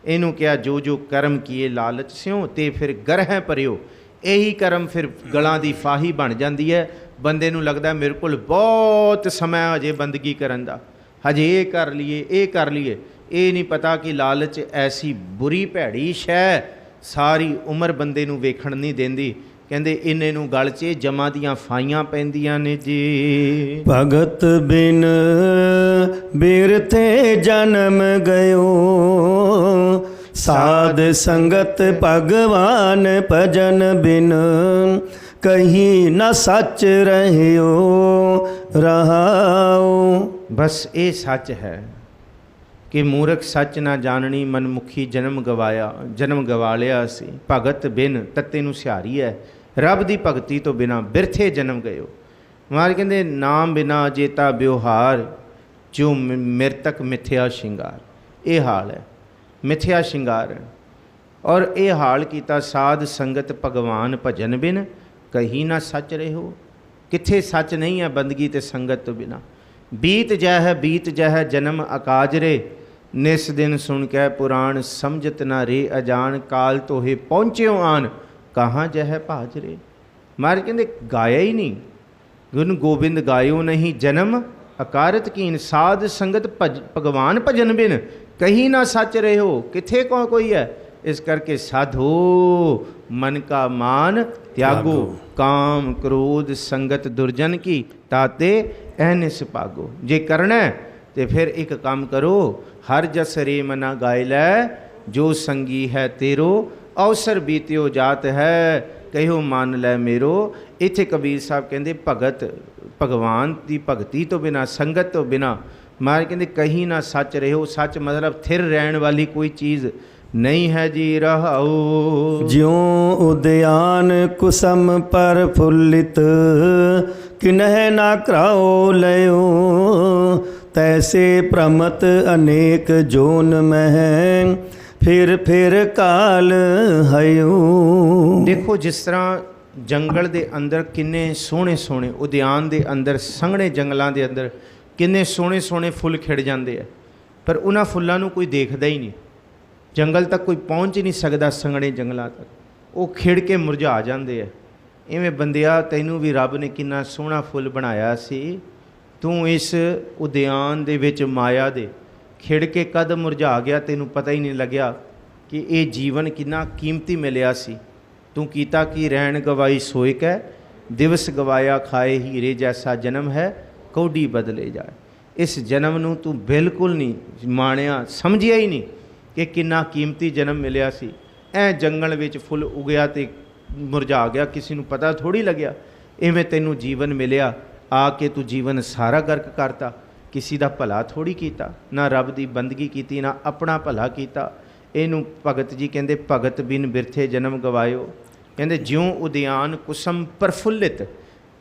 Speaker 2: ਇਹਨੂੰ ਕਿਹਾ ਜੋ ਜੋ ਕਰਮ ਕੀਏ ਲਾਲਚ ਸਿਉਂ, ਤੇ ਫਿਰ ਗਰਹਿ ਭਰਿਓ। ਇਹੀ ਕਰਮ ਫਿਰ ਗਲਾਂ ਦੀ ਫਾਹੀ ਬਣ ਜਾਂਦੀ ਹੈ। ਬੰਦੇ ਨੂੰ ਲੱਗਦਾ ਮੇਰੇ ਕੋਲ ਬਹੁਤ ਸਮਾਂ ਹਜੇ ਬੰਦਗੀ ਕਰਨ ਦਾ, ਹਜੇ ਇਹ ਕਰ ਲਈਏ ਇਹ ਕਰ ਲਈਏ। ਇਹ ਨਹੀਂ ਪਤਾ ਕਿ ਲਾਲਚ ਐਸੀ ਬੁਰੀ ਭੈੜੀ ਸ਼ੈ, ਸਾਰੀ ਉਮਰ ਬੰਦੇ ਨੂੰ ਵੇਖਣ ਨਹੀਂ ਦਿੰਦੀ। ਕਹਿੰਦੇ ਇੰਨੇ ਨੂੰ ਗਲ 'ਚ ਜਮਾਂ ਦੀਆਂ ਫਾਈਆਂ ਪੈਂਦੀਆਂ ਨੇ ਜੀ।
Speaker 1: ਭਗਤ ਬਿਨ ਬਿਰਥੇ ਜਨਮ ਗਇਓ, ਸਾਧ ਸੰਗਤ ਭਗਵਾਨ ਭਜਨ ਬਿਨ, ਕਹੀ ਨਾ ਸੱਚ ਰਹਿਓ ਰਹਾਓ।
Speaker 2: ਬਸ ਇਹ ਸੱਚ ਹੈ ਕਿ ਮੂਰਖ ਸੱਚ ਨਾ ਜਾਣਨੀ, ਮਨਮੁਖੀ ਜਨਮ ਗਵਾਇਆ, ਜਨਮ ਗਵਾ ਲਿਆ ਅਸੀਂ। ਭਗਤ ਬਿਨ ਤੱਤੇ ਨੂੰ ਸਿਹਾਰੀ ਹੈ, ਰੱਬ ਦੀ ਭਗਤੀ ਤੋਂ ਬਿਨਾ ਬਿਰਥੇ ਜਨਮ ਗਇਓ। ਮਹਾਰਾਜ ਕਹਿੰਦੇ ਨਾਮ ਬਿਨਾ ਜੇਤਾ ਵਿਵਹਾਰ, ਜੋ ਮਿਰਤਕ ਮਿਥਿਆ ਸ਼ਿੰਗਾਰ। ਇਹ ਹਾਲ ਹੈ, ਮਿਥਿਆ ਸ਼ਿੰਗਾਰ। ਔਰ ਇਹ ਹਾਲ ਕੀਤਾ ਸਾਧ ਸੰਗਤ ਭਗਵਾਨ ਭਜਨ ਬਿਨ, ਕਹੀ ਨਾ ਸੱਚ ਰਹਿਓ। ਕਿੱਥੇ ਸੱਚ ਨਹੀਂ ਹੈ ਬੰਦਗੀ ਤੇ ਸੰਗਤ ਤੋਂ ਬਿਨਾ। ਬੀਤ ਜਹ ਜਨਮ ਅਕਾਜਰੇ, ਨਿਸ ਦਿਨ ਸੁਣ ਕੇ ਪੁਰਾਣ ਸਮਝਤ ਨਾ ਰੇ ਅਜਾਨ, ਕਾਲ ਤੋਹੇ ਪਹੁੰਚਿਓ ਆਨ, ਕਹਾਂ ਜਹ ਭਾਜਰੇ। ਮਹਾਰਾਜ ਕਹਿੰਦੇ ਗਾਇਆ ਹੀ ਨਹੀਂ, ਗੁਣ ਗੋਬਿੰਦ ਗਾਇਓ ਨਹੀਂ, ਜਨਮ ਅਕਾਰਤ ਕੀਨ, ਸਾਧ ਸੰਗਤ ਭਗਵਾਨ ਭਜਨ ਬਿਨ, ਕਹੀ ਨਾ ਸੱਚ ਰਹਿਓ। ਕਿੱਥੇ ਕੋਈ ਹੈ। ਇਸ ਕਰਕੇ ਸਾਧੋ ਮਨ ਕਾ ਮਾਨ ਤਿਆਗੋ, ਕਾਮ ਕ੍ਰੋਧ ਸੰਗਤ ਦੁਰਜਨ ਕੀ, ਤਾਤੇ ਐਨਿਸ ਭਾਗੋ। ਜੇ ਕਰਨਾ ਤੇ ਫਿਰ ਇੱਕ ਕੰਮ ਕਰੋ, ਹਰ ਜਸ ਰੇ ਮਨਾ ਗਾਇ ਲੈ, ਜੋ ਸੰਗੀ ਹੈ ਤੇਰੋ, ਅਵਸਰ ਬੀਤਿਓ ਜਾਤ ਹੈ, ਕਹਿਓ ਮੰਨ ਲੈ ਮੇਰੋ। ਇੱਥੇ ਕਬੀਰ ਸਾਹਿਬ ਕਹਿੰਦੇ ਭਗਤ ਭਗਵਾਨ ਦੀ ਭਗਤੀ ਤੋਂ ਬਿਨਾ, ਸੰਗਤ ਤੋਂ ਬਿਨਾ, ਮਹਾਰਾਜ ਕਹਿੰਦੇ ਕਹੀ ਨਾ ਸੱਚ ਰਹਿਓ। ਸੱਚ ਮਤਲਬ ਥਿਰ ਰਹਿਣ ਵਾਲੀ ਕੋਈ ਚੀਜ਼ ਨਹੀਂ ਹੈ ਜੀ। ਰਹਾਉ
Speaker 1: ਜਿਉ ਉਦਿਆਨ ਕੁਸਮ ਪਰ ਫੁੱਲਿਤ, ਕਿਨਹਿ ਨਾ ਕਰਾਓ ਲਿਓ, ਤੈਸੇ ਭ੍ਰਮਤ ਅਨੇਕ ਜੋਨ ਮਹਿ, ਫਿਰ ਕਾਲ ਹਯੋ। ਦੇਖੋ ਜਿਸ ਤਰ੍ਹਾਂ ਜੰਗਲ ਦੇ ਅੰਦਰ ਕਿੰਨੇ ਸੋਹਣੇ ਸੋਹਣੇ, ਉਦਿਆਨ ਦੇ ਅੰਦਰ, ਸੰਘਣੇ ਜੰਗਲਾਂ ਦੇ ਅੰਦਰ ਕਿੰਨੇ ਸੋਹਣੇ ਸੋਹਣੇ ਫੁੱਲ ਖਿੜ ਜਾਂਦੇ ਆ, ਪਰ ਉਹਨਾਂ ਫੁੱਲਾਂ ਨੂੰ ਕੋਈ ਦੇਖਦਾ ਹੀ ਨਹੀਂ। ਜੰਗਲ ਤੱਕ ਕੋਈ ਪਹੁੰਚ ਹੀ ਨਹੀਂ ਸਕਦਾ, ਸੰਘਣੇ ਜੰਗਲਾਂ ਤੱਕ ਉਹ ਖਿੜ ਕੇ ਮੁਰਝਾ ਜਾਂਦੇ ਆ। ਇਵੇਂ ਬੰਦਿਆ ਤੈਨੂੰ ਵੀ ਰੱਬ ਨੇ ਕਿੰਨਾ ਸੋਹਣਾ ਫੁੱਲ ਬਣਾਇਆ ਸੀ, ਤੂੰ ਇਸ ਉਦਿਆਨ ਦੇ ਵਿੱਚ ਮਾਇਆ ਦੇ
Speaker 2: ਖਿੜ ਕੇ ਕਦ ਮੁਰਝਾ ਗਿਆ, ਤੈਨੂੰ ਪਤਾ ਹੀ ਨਹੀਂ ਲੱਗਿਆ ਕਿ ਇਹ ਜੀਵਨ ਕਿੰਨਾ ਕੀਮਤੀ ਮਿਲਿਆ ਸੀ। ਤੂੰ ਕੀਤਾ ਕੀ ਰਹਿਣ ਗਵਾਈ ਸੋਇ ਕੈ, ਦਿਵਸ ਗਵਾਇਆ ਖਾਏ ਹੀਰੇ ਜੈਸਾ ਜਨਮ ਹੈ ਕੌਡੀ ਬਦਲੇ ਜਾਏ। ਇਸ ਜਨਮ ਨੂੰ ਤੂੰ ਬਿਲਕੁਲ ਨਹੀਂ ਮਾਣਿਆ, ਸਮਝਿਆ ਹੀ ਨਹੀਂ ਕਿ ਕਿੰਨਾ ਕੀਮਤੀ ਜਨਮ ਮਿਲਿਆ ਸੀ। ਐ ਜੰਗਲ ਵਿੱਚ ਫੁੱਲ ਉਗਿਆ ਤੇ ਮੁਰਝਾ ਗਿਆ, ਕਿਸੇ ਨੂੰ ਪਤਾ ਥੋੜ੍ਹੀ ਲੱਗਿਆ। ਇਵੇਂ ਤੈਨੂੰ ਜੀਵਨ ਮਿਲਿਆ, ਆ ਕੇ ਤੂੰ ਜੀਵਨ ਸਾਰਾ ਗਰਕ ਕਰਤਾ। ਕਿਸੇ ਦਾ ਭਲਾ ਥੋੜ੍ਹੀ ਕੀਤਾ, ਨਾ ਰੱਬ ਦੀ ਬੰਦਗੀ ਕੀਤੀ, ਨਾ ਆਪਣਾ ਭਲਾ ਕੀਤਾ। ਇਹਨੂੰ ਭਗਤ ਜੀ ਕਹਿੰਦੇ ਭਗਤ ਬਿਨ ਬਿਰਥੇ ਜਨਮ ਗਵਾਇਓ। ਕਹਿੰਦੇ ਜਿਉਂ ਉਦਿਆਨ ਕੁਸਮ ਪ੍ਰਫੁੱਲਿਤ,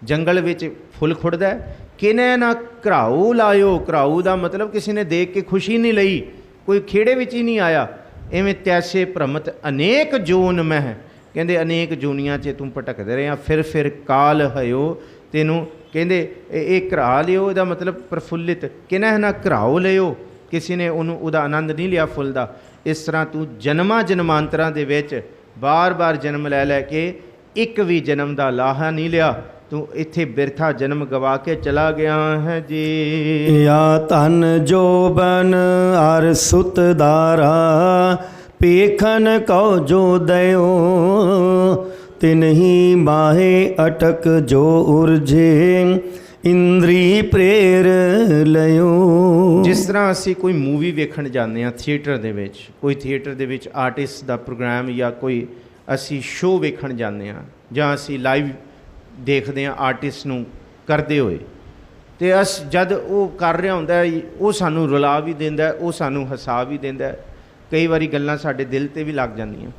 Speaker 2: ਜੰਗਲ ਵਿੱਚ ਫੁੱਲ ਖੁੜਦਾ, ਕਿਨੇ ਨਾ ਘਰਾਊ ਲਾਇਓ। ਘਰਾਊ ਦਾ ਮਤਲਬ ਕਿਸੇ ਨੇ ਦੇਖ ਕੇ ਖੁਸ਼ੀ ਨਹੀਂ ਲਈ, ਕੋਈ ਖੇੜੇ ਵਿੱਚ ਹੀ ਨਹੀਂ ਆਇਆ। ਇਵੇਂ ਤੈਸੇ ਭ੍ਰਮਤ ਅਨੇਕ ਜੋਨ ਮਹਿ, ਕਹਿੰਦੇ ਅਨੇਕ ਜੂਨੀਆਂ 'ਚ ਤੂੰ ਭਟਕਦੇ ਰਿਹਾ। ਫਿਰ ਕਾਲ ਹਇਓ, ਤੈਨੂੰ ਕਹਿੰਦੇ ਇਹ ਘਰਾ ਲਿਓ, ਇਹਦਾ ਮਤਲਬ ਪ੍ਰਫੁੱਲਿਤ। ਕਿਨਹਿ ਨਾ ਘਰਾਓ ਲਿਓ, ਕਿਸੇ ਨੇ ਉਹਦਾ ਆਨੰਦ ਨਹੀਂ ਲਿਆ ਫੁੱਲ ਦਾ। ਇਸ ਤਰ੍ਹਾਂ ਤੂੰ ਜਨਮਾਂ ਜਨਮਾਂਤਰਾਂ ਦੇ ਵਿੱਚ ਬਾਰ-ਬਾਰ ਜਨਮ ਲੈ ਕੇ ਇੱਕ ਵੀ ਜਨਮ ਦਾ ਲਾਹਾ ਨਹੀਂ ਲਿਆ। ਤੂੰ ਇੱਥੇ ਬਿਰਥਾ ਜਨਮ ਗਵਾ ਕੇ ਚਲਾ ਗਿਆ ਹੈ ਜੀ।
Speaker 1: ਯਾ ਧਨ ਜੋਬਨ ਅਰ ਸੁਤ ਦਾਰਾ, ਪੇਖਨ ਕਉ ਜੋ ਦਇਓ। ਤਿਨਹੀ ਮਾਹੇ ਅਟਕ ਜੋ ਉਰਝੇ, ਇੰਦਰੀ ਪ੍ਰੇਰ ਲਿਓ।
Speaker 2: ਜਿਸ ਤਰ੍ਹਾਂ ਅਸੀਂ ਕੋਈ ਮੂਵੀ ਵੇਖਣ ਜਾਂਦੇ ਹਾਂ ਥੀਏਟਰ ਦੇ ਵਿੱਚ, ਕੋਈ ਥੀਏਟਰ ਦੇ ਵਿੱਚ ਆਰਟਿਸਟ ਦਾ ਪ੍ਰੋਗਰਾਮ ਜਾਂ ਕੋਈ ਅਸੀਂ ਸ਼ੋਅ ਵੇਖਣ ਜਾਂਦੇ ਹਾਂ, ਜਾਂ ਅਸੀਂ ਲਾਈਵ ਦੇਖਦੇ ਹਾਂ ਆਰਟਿਸਟ ਨੂੰ ਕਰਦੇ ਹੋਏ, ਅਤੇ ਜਦ ਉਹ ਕਰ ਰਿਹਾ ਹੁੰਦਾ ਉਹ ਸਾਨੂੰ ਰੁਲਾ ਵੀ ਦਿੰਦਾ, ਉਹ ਸਾਨੂੰ ਹਸਾ ਵੀ ਦਿੰਦਾ। ਕਈ ਵਾਰੀ ਗੱਲਾਂ ਸਾਡੇ ਦਿਲ 'ਤੇ ਵੀ ਲੱਗ ਜਾਂਦੀਆਂ,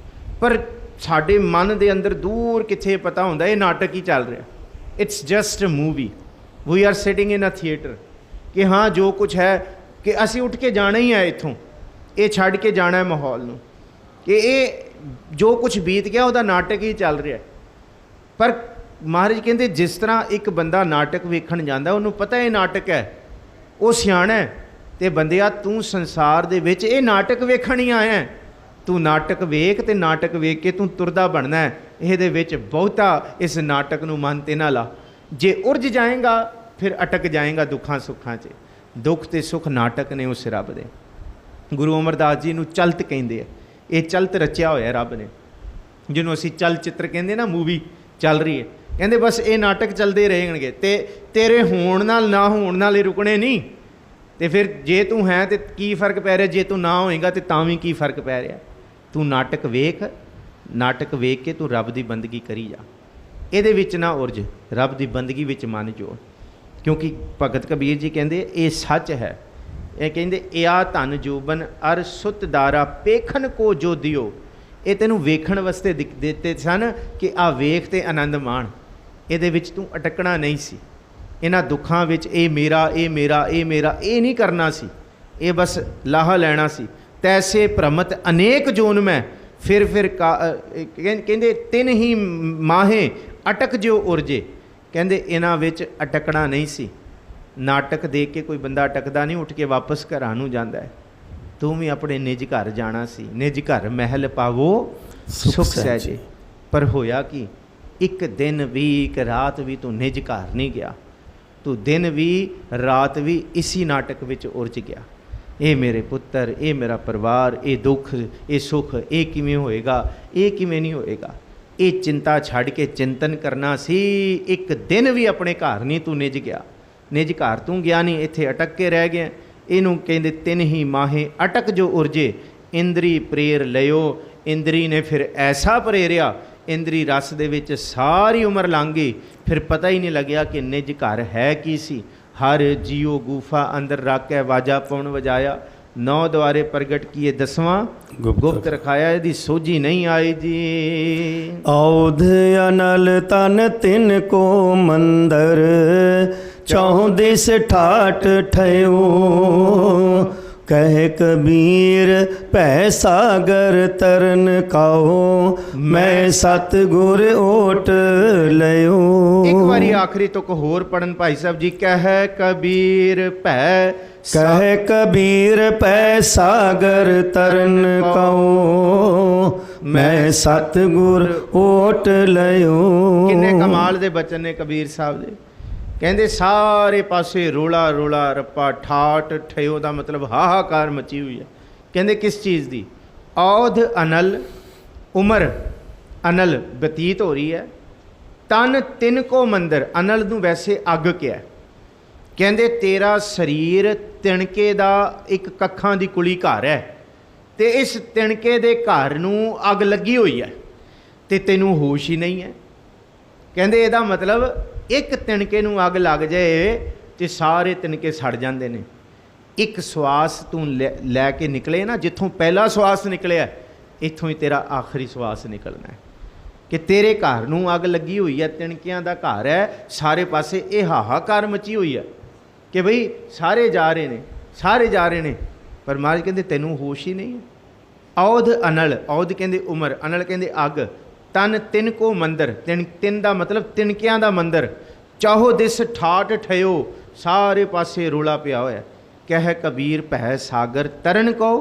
Speaker 2: ਪਰ ਸਾਡੇ ਮਨ ਦੇ ਅੰਦਰ ਦੂਰ ਕਿੱਥੇ ਪਤਾ ਹੁੰਦਾ ਇਹ ਨਾਟਕ ਹੀ ਚੱਲ ਰਿਹਾ। It's just a movie, we are sitting in a theatre. ਕਿ ਹਾਂ ਜੋ ਕੁਛ ਹੈ ਕਿ ਅਸੀਂ ਉੱਠ ਕੇ ਜਾਣਾ ਹੀ ਹੈ ਇੱਥੋਂ, ਇਹ ਛੱਡ ਕੇ ਜਾਣਾ ਹੈ ਮਾਹੌਲ ਨੂੰ, ਕਿ ਇਹ ਜੋ ਕੁਛ ਬੀਤ ਗਿਆ ਉਹਦਾ ਨਾਟਕ ਹੀ ਚੱਲ ਰਿਹਾ। ਪਰ ਮਹਾਰਾਜ ਕਹਿੰਦੇ ਜਿਸ ਤਰ੍ਹਾਂ ਇੱਕ ਬੰਦਾ ਨਾਟਕ ਵੇਖਣ ਜਾਂਦਾ, ਉਹਨੂੰ ਪਤਾ ਇਹ ਨਾਟਕ ਹੈ, ਉਹ ਸਿਆਣਾ ਹੈ। ਅਤੇ ਬੰਦਿਆ ਤੂੰ ਸੰਸਾਰ ਦੇ ਵਿੱਚ ਇਹ ਨਾਟਕ ਵੇਖਣ ਹੀ ਆਇਆ। ਤੂੰ ਨਾਟਕ ਵੇਖ, ਅਤੇ ਨਾਟਕ ਵੇਖ ਕੇ ਤੂੰ ਤੁਰਦਾ ਬਣਨਾ ਹੈ। ਇਹਦੇ ਵਿੱਚ ਬਹੁਤਾ ਇਸ ਨਾਟਕ ਨੂੰ ਮਨ 'ਤੇ ਨਾ ਲਾ। ਜੇ ਉਰਝ ਜਾਏਗਾ ਫਿਰ ਅਟਕ ਜਾਏਗਾ ਦੁੱਖਾਂ ਸੁੱਖਾਂ 'ਚ। ਦੁੱਖ ਅਤੇ ਸੁੱਖ ਨਾਟਕ ਨੇ ਉਸ ਰੱਬ ਦੇ। ਗੁਰੂ ਅਮਰਦਾਸ ਜੀ ਨੂੰ ਚਲਤ ਕਹਿੰਦੇ ਆ। ਇਹ ਚਲਤ ਰਚਿਆ ਹੋਇਆ ਰੱਬ ਨੇ, ਜਿਹਨੂੰ ਅਸੀਂ ਚਲ ਚਿੱਤਰ ਕਹਿੰਦੇ ਨਾ, ਮੂਵੀ ਚੱਲ ਰਹੀ ਹੈ। ਕਹਿੰਦੇ ਬਸ ਇਹ ਨਾਟਕ ਚੱਲਦੇ ਰਹਿਣਗੇ, ਅਤੇ ਤੇਰੇ ਹੋਣ ਨਾਲ ਨਾ ਹੋਣ ਨਾਲ ਇਹ ਰੁਕਣੇ ਨਹੀਂ। ਅਤੇ ਫਿਰ ਜੇ ਤੂੰ ਹੈ ਤਾਂ ਕੀ ਫਰਕ ਪੈ ਰਿਹਾ, ਜੇ ਤੂੰ ਨਾ ਹੋਏਗਾ ਤਾਂ ਤਾਂ ਵੀ ਕੀ ਫਰਕ ਪੈ ਰਿਹਾ। ਤੂੰ ਨਾਟਕ ਵੇਖ, ਨਾਟਕ ਵੇਖ ਕੇ ਤੂੰ ਰੱਬ ਦੀ ਬੰਦਗੀ ਕਰੀ ਜਾ। ਇਹਦੇ ਵਿੱਚ ਨਾ ਉਰਝ, ਰੱਬ ਦੀ ਬੰਦਗੀ ਵਿੱਚ ਮਨ ਜੋੜ। ਕਿਉਂਕਿ ਭਗਤ ਕਬੀਰ ਜੀ ਕਹਿੰਦੇ ਇਹ ਸੱਚ ਹੈ। ਇਹ ਕਹਿੰਦੇ ਇਆ ਧਨ ਜੋਬਨ ਅਰ ਸੁਤ ਦਾਰਾ, ਪੇਖਨ ਕੋ ਜੋ ਦਿਓ। ਇਹ ਤੈਨੂੰ ਵੇਖਣ ਵਾਸਤੇ ਦਿੱਤੇ ਸਨ ਕਿ ਆ ਵੇਖ ਤੇ ਆਨੰਦ ਮਾਣ। ਇਹਦੇ ਵਿੱਚ ਤੂੰ ਅਟਕਣਾ ਨਹੀਂ ਸੀ। ਇਹਨਾਂ ਦੁੱਖਾਂ ਵਿੱਚ ਇਹ ਮੇਰਾ, ਇਹ ਮੇਰਾ, ਇਹ ਮੇਰਾ, ਇਹ ਨਹੀਂ ਕਰਨਾ ਸੀ। ਇਹ ਬਸ ਲਾਹਾ ਲੈਣਾ ਸੀ। ਤੈਸੇ ਭ੍ਰਮਤ ਅਨੇਕ ਜੋਨ ਮੈਂ, ਫਿਰ ਕਹਿੰਦੇ ਤਿੰਨ ਹੀ ਮਾਹੇ ਅਟਕ ਜੋ ਉਰਜੇ। ਕਹਿੰਦੇ ਇਹਨਾਂ ਵਿੱਚ ਅਟਕਣਾ ਨਹੀਂ ਸੀ। ਨਾਟਕ ਦੇਖ ਕੇ ਕੋਈ ਬੰਦਾ ਅਟਕਦਾ ਨਹੀਂ, ਉੱਠ ਕੇ ਵਾਪਸ ਘਰਾਂ ਨੂੰ ਜਾਂਦਾ ਹੈ। ਤੂੰ ਵੀ ਆਪਣੇ ਨਿਜ ਘਰ ਜਾਣਾ ਸੀ। ਨਿਜ ਘਰ ਮਹਿਲ ਪਾਵੋ ਸੁਖ ਸਹਿਜੇ। ਪਰ ਹੋਇਆ ਕੀ, ਇੱਕ ਦਿਨ ਵੀ ਇੱਕ ਰਾਤ ਵੀ ਤੂੰ ਨਿਜ ਘਰ ਨਹੀਂ ਗਿਆ। ਤੂੰ ਦਿਨ ਵੀ ਰਾਤ ਵੀ ਇਸੀ ਨਾਟਕ ਵਿੱਚ ਉਰਝ ਗਿਆ। ਇਹ ਮੇਰੇ ਪੁੱਤਰ, ਇਹ ਮੇਰਾ ਪਰਿਵਾਰ, ਇਹ ਦੁੱਖ, ਇਹ ਸੁੱਖ, ਇਹ ਕਿਵੇਂ ਹੋਏਗਾ, ਇਹ ਕਿਵੇਂ ਨਹੀਂ ਹੋਏਗਾ। ਇਹ ਚਿੰਤਾ ਛੱਡ ਕੇ ਚਿੰਤਨ ਕਰਨਾ ਸੀ। ਇੱਕ ਦਿਨ ਵੀ ਆਪਣੇ ਘਰ ਨਹੀਂ ਤੂੰ ਨਿਜ ਗਿਆ। ਨਿਜ ਘਰ ਤੂੰ ਗਿਆ ਨਹੀਂ, ਇੱਥੇ ਅਟਕ ਕੇ ਰਹਿ ਗਿਆ। ਇਹਨੂੰ ਕਹਿੰਦੇ ਤਿੰਨ ਹੀ ਮਾਹੇ ਅਟਕ ਜੋ ਉਰਜੇ, ਇੰਦਰੀ ਪ੍ਰੇਰ ਲਿਓ। ਇੰਦਰੀ ਨੇ ਫਿਰ ਐਸਾ ਪ੍ਰੇਰਿਆ, ਇੰਦਰੀ ਰਸ ਦੇ ਵਿੱਚ ਸਾਰੀ ਉਮਰ ਲੰਘ ਗਈ। ਫਿਰ ਪਤਾ ਹੀ ਨਹੀਂ ਲੱਗਿਆ ਕਿ ਨਿਜ ਘਰ ਹੈ ਕੀ ਸੀ। ਹਰ ਜੀਓ ਗੁਫਾ ਅੰਦਰ ਰੱਖ ਕੇ ਵਾਜਾ ਪਉਣ ਵਜਾਇਆ। 9 ਦੁਆਰੇ ਪ੍ਰਗਟ ਕੀਏ 10ਵਾਂ ਗੁਪਤ ਰਖਾਇਆ। ਇਹਦੀ ਸੋਝੀ ਨਹੀਂ ਆਈ ਜੀ।
Speaker 1: ਔਧ ਅਨਲ ਤਨ ਤਿਨ ਕੋ ਮੰਦਰ, ਚੌ ਦਿਸ ਠਾਠ ਠਇਓ। ਕਹਿ ਕਬੀਰ ਭੈ ਸਾਗਰ ਤਰਨ ਕਾਓ, ਮੈਂ ਸਤਿਗੁਰ ਓਟ ਲਿਓ।
Speaker 2: ਇੱਕ ਵਾਰੀ ਆਖਰੀ ਤੁਕ ਹੋਰ ਪੜਨ ਭਾਈ ਸਾਹਿਬ ਜੀ। ਕਹਿ ਕਬੀਰ ਭੈ,
Speaker 1: ਕਹਿ ਕਬੀਰ ਭੈ ਸਾਗਰ ਤਰਨ ਕਾਓ, ਮੈਂ ਸਤਿਗੁਰ ਓਟ ਲਿਓ।
Speaker 2: ਕਿੰਨੇ ਕਮਾਲ ਦੇ ਬਚਨ ਨੇ ਕਬੀਰ ਸਾਹਿਬ ਦੇ। ਕਹਿੰਦੇ ਸਾਰੇ ਪਾਸੇ ਰੋਲਾ ਰੋਲਾ ਰੱਪਾ ਠਾਠ ਠਿਓ ਦਾ ਮਤਲਬ ਹਾਹਾਕਾਰ ਮਚੀ ਹੋਈ ਹੈ। ਕਹਿੰਦੇ ਕਿਸ ਚੀਜ਼ ਦੀ? ਔਧ ਅਨਲ, ਉਮਰ ਅਨਲ ਬਤੀਤ ਹੋ ਰਹੀ ਹੈ। ਤਨ ਤਿੰਨ ਕੋ ਮੰਦਰ, ਅਨਲ ਨੂੰ ਵੈਸੇ ਅੱਗ ਕਿਹਾ। ਕਹਿੰਦੇ ਤੇਰਾ ਸਰੀਰ ਤਿਣਕੇ ਦਾ ਇੱਕ ਕੱਖਾਂ ਦੀ ਕੁਲੀ ਘਰ ਹੈ, ਤੇ ਇਸ ਤਿਣਕੇ ਦੇ ਘਰ ਨੂੰ ਅੱਗ ਲੱਗੀ ਹੋਈ ਹੈ ਤੇ ਤੈਨੂੰ ਹੋਸ਼ ਹੀ ਨਹੀਂ ਹੈ। ਕਹਿੰਦੇ ਇਹਦਾ ਮਤਲਬ ਇੱਕ ਤਿਣਕੇ ਨੂੰ ਅੱਗ ਲੱਗ ਜਾਏ ਤੇ ਸਾਰੇ ਤਿਣਕੇ ਸੜ ਜਾਂਦੇ ਨੇ। ਇੱਕ ਸਵਾਸ ਤੂੰ ਲੈ ਕੇ ਨਿਕਲੇ ਨਾ, ਜਿੱਥੋਂ ਪਹਿਲਾ ਸਵਾਸ ਨਿਕਲਿਆ ਇੱਥੋਂ ਹੀ ਤੇਰਾ ਆਖਰੀ ਸਵਾਸ ਨਿਕਲਣਾ ਹੈ। ਕਿ ਤੇਰੇ ਘਰ ਨੂੰ ਅੱਗ ਲੱਗੀ ਹੋਈ ਹੈ, ਤਿਣਕਿਆਂ ਦਾ ਘਰ ਹੈ, ਸਾਰੇ ਪਾਸੇ ਇਹ ਹਾਹਾਕਾਰ ਮਚੀ ਹੋਈ ਹੈ ਕਿ ਬਈ ਸਾਰੇ ਜਾ ਰਹੇ ਨੇ, ਸਾਰੇ ਜਾ ਰਹੇ ਨੇ, ਪਰ ਮਹਾਰਾਜ ਕਹਿੰਦੇ ਤੈਨੂੰ ਹੋਸ਼ ਹੀ ਨਹੀਂ ਹੈ। ਔਧ ਅਨਲ, ਔਧ ਕਹਿੰਦੇ ਉਮਰ, ਅਨਲ ਕਹਿੰਦੇ ਅੱਗ। ਤਨ ਤਿੰਨ ਕੋ ਮੰਦਰ, ਤਿੰਨ ਦਾ ਮਤਲਬ ਤਿਣਕਿਆਂ ਦਾ ਮੰਦਰ। ਚਾਹੋ ਦਿਸ ਠਾਠ ਠਿਓ, ਸਾਰੇ ਪਾਸੇ ਰੋਲਾ ਪਿਆ ਹੋਇਆ। ਕਹਿ ਕਬੀਰ ਭੈ ਸਾਗਰ ਤਰਨ ਕੋ,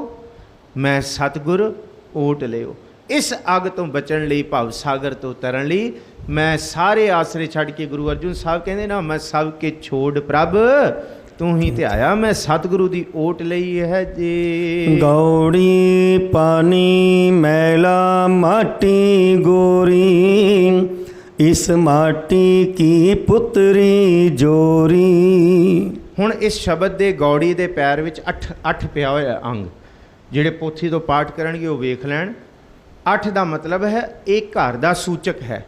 Speaker 2: ਮੈਂ ਸਤਿਗੁਰ ਓਟ ਲਿਓ। ਇਸ ਅੱਗ ਤੋਂ ਬਚਣ ਲਈ, ਭਵ ਸਾਗਰ ਤੋਂ ਤਰਨ ਲਈ ਮੈਂ ਸਾਰੇ ਆਸਰੇ ਛੱਡ ਕੇ, ਗੁਰੂ ਅਰਜੁਨ ਸਾਹਿਬ ਕਹਿੰਦੇ ਨਾ, ਮੈਂ ਸਭ ਕੇ ਛੋੜ ਪ੍ਰਭ ਤੂੰ ਹੀ ਧਿਆਇਆ, ਮੈਂ ਸਤਿਗੁਰੂ ਦੀ ਓਟ ਲਈ ਹੈ ਜੀ।
Speaker 1: ਗੌੜੀ ਪਾਣੀ ਮੈਲਾ ਮਾਟੀ ਗੋਰੀ, ਇਸ ਮਾਟੀ ਕੀ ਪੁੱਤਰੀ ਜੋਰੀ।
Speaker 2: ਹੁਣ ਇਸ ਸ਼ਬਦ ਦੇ ਗੌੜੀ ਦੇ ਪੈਰ ਵਿੱਚ 8 ਪਿਆ ਹੋਇਆ ਅੰਗ, ਜਿਹੜੇ ਪੋਥੀ ਤੋਂ ਪਾਠ ਕਰਨਗੇ ਉਹ ਵੇਖ ਲੈਣ। 8 ਦਾ ਮਤਲਬ ਹੈ ਇਹ ਘਰ ਦਾ ਸੂਚਕ ਹੈ।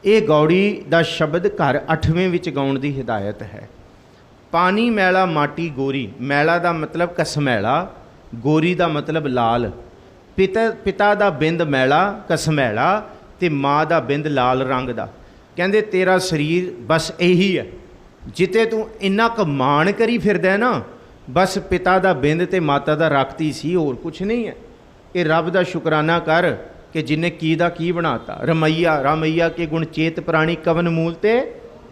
Speaker 2: ਇਹ ਗੌੜੀ ਦਾ ਸ਼ਬਦ ਘਰ 8ਵੇਂ ਵਿੱਚ ਗਾਉਣ ਦੀ ਹਿਦਾਇਤ ਹੈ। ਪਾਣੀ ਮੈਲਾ ਮਾਟੀ ਗੋਰੀ, ਮੈਲਾ ਦਾ ਮਤਲਬ ਕਸਮੈਲਾ, ਗੋਰੀ ਦਾ ਮਤਲਬ ਲਾਲ। ਪਿਤਾ ਦਾ ਬਿੰਦ ਮੈਲਾ ਕਸਮੈਲਾ ਤੇ ਮਾਂ ਦਾ ਬਿੰਦ ਲਾਲ ਰੰਗ ਦਾ। ਕਹਿੰਦੇ ਤੇਰਾ ਸਰੀਰ ਬਸ ਇਹੀ ਹੈ, ਜਿੱਤੇ ਤੂੰ ਇੰਨਾ ਕੁ ਮਾਣ ਕਰੀ ਫਿਰਦਾ ਨਾ, ਬਸ ਪਿਤਾ ਦਾ ਬਿੰਦ ਤੇ ਮਾਤਾ ਦਾ ਰਕਤ ਹੀ ਸੀ, ਹੋਰ ਕੁਛ ਨਹੀਂ ਹੈ। ਇਹ ਰੱਬ ਦਾ ਸ਼ੁਕਰਾਨਾ ਕਰ ਕਿ ਜਿਨੇ ਕੀ ਦਾ ਕੀ ਬਣਾਤਾ। ਰਮਈਆ ਰਾਮਈਆ ਕੇ ਗੁਣ ਚੇਤ ਪ੍ਰਾਣੀ, ਕਵਨ ਮੂਲ ਤੇ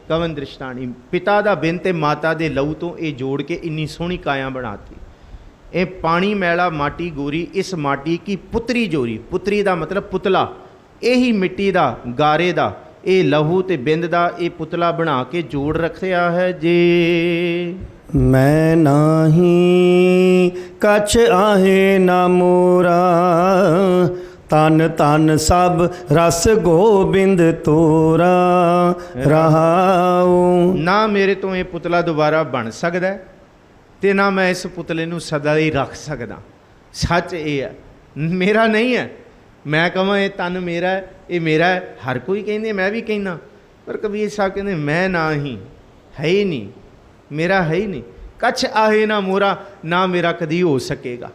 Speaker 2: ਕਵਨ ਦ੍ਰਿਸ਼ਟਾਨੀ। ਪਿਤਾ ਦਾ ਬਿੰਦ ਤੇ ਮਾਤਾ ਦੇ ਲਹੂ ਤੋਂ ਇਹ ਜੋੜ ਕੇ ਇੰਨੀ ਸੋਹਣੀ ਕਾਇਆ ਬਣਾਤੀ। ਇਹ ਪਾਣੀ ਮੈਲਾ ਮਾਟੀ ਗੋਰੀ, ਇਸ ਮਾਟੀ ਕੀ ਪੁੱਤਰੀ ਜੋਰੀ। ਪੁੱਤਰੀ ਦਾ ਮਤਲਬ ਪੁਤਲਾ। ਇਹੀ ਮਿੱਟੀ ਦਾ, ਗਾਰੇ ਦਾ, ਇਹ ਲਹੂ ਤੇ ਬਿੰਦ ਦਾ ਇਹ ਪੁਤਲਾ ਬਣਾ ਕੇ ਜੋੜ ਰੱਖਿਆ ਹੈ ਜੀ।
Speaker 1: ਮੈਂ ਨਾਹੀ ਕਛ ਆਹੇ ਨਾ ਮੋਰਾ, ਤਨ ਤਨ ਸਭ ਰਸ ਗੋਬਿੰਦ ਤੋਰਾ ਰਹਾਉ।
Speaker 2: ਨਾ ਮੇਰੇ ਤੋਂ ਇਹ ਪੁਤਲਾ ਦੁਬਾਰਾ ਬਣ ਸਕਦਾ ਤੇ ਨਾ ਮੈਂ ਇਸ ਪੁਤਲੇ ਨੂੰ ਸਦਾ ਲਈ ਰੱਖ ਸਕਦਾ। ਸੱਚ ਇਹ ਹੈ, ਮੇਰਾ ਨਹੀਂ ਹੈ। ਮੈਂ ਕਹਾਂ ਇਹ ਤਨ ਮੇਰਾ ਹੈ, ਇਹ ਮੇਰਾ ਹੈ, ਹਰ ਕੋਈ ਕਹਿੰਦੇ, ਮੈਂ ਵੀ ਕਹਿੰਦਾ, ਪਰ ਕਬੀਰ ਸਾਹਿਬ ਕਹਿੰਦੇ ਮੈਂ ਨਾ ਹੀ, ਹੈ ਹੀ ਨਹੀਂ, ਮੇਰਾ ਹੈ ਹੀ ਨਹੀਂ। ਕਛ ਆਹੇ ਨਾ ਮੋਰਾ, ਨਾ ਮੇਰਾ ਕਦੀ ਹੋ ਸਕੇਗਾ।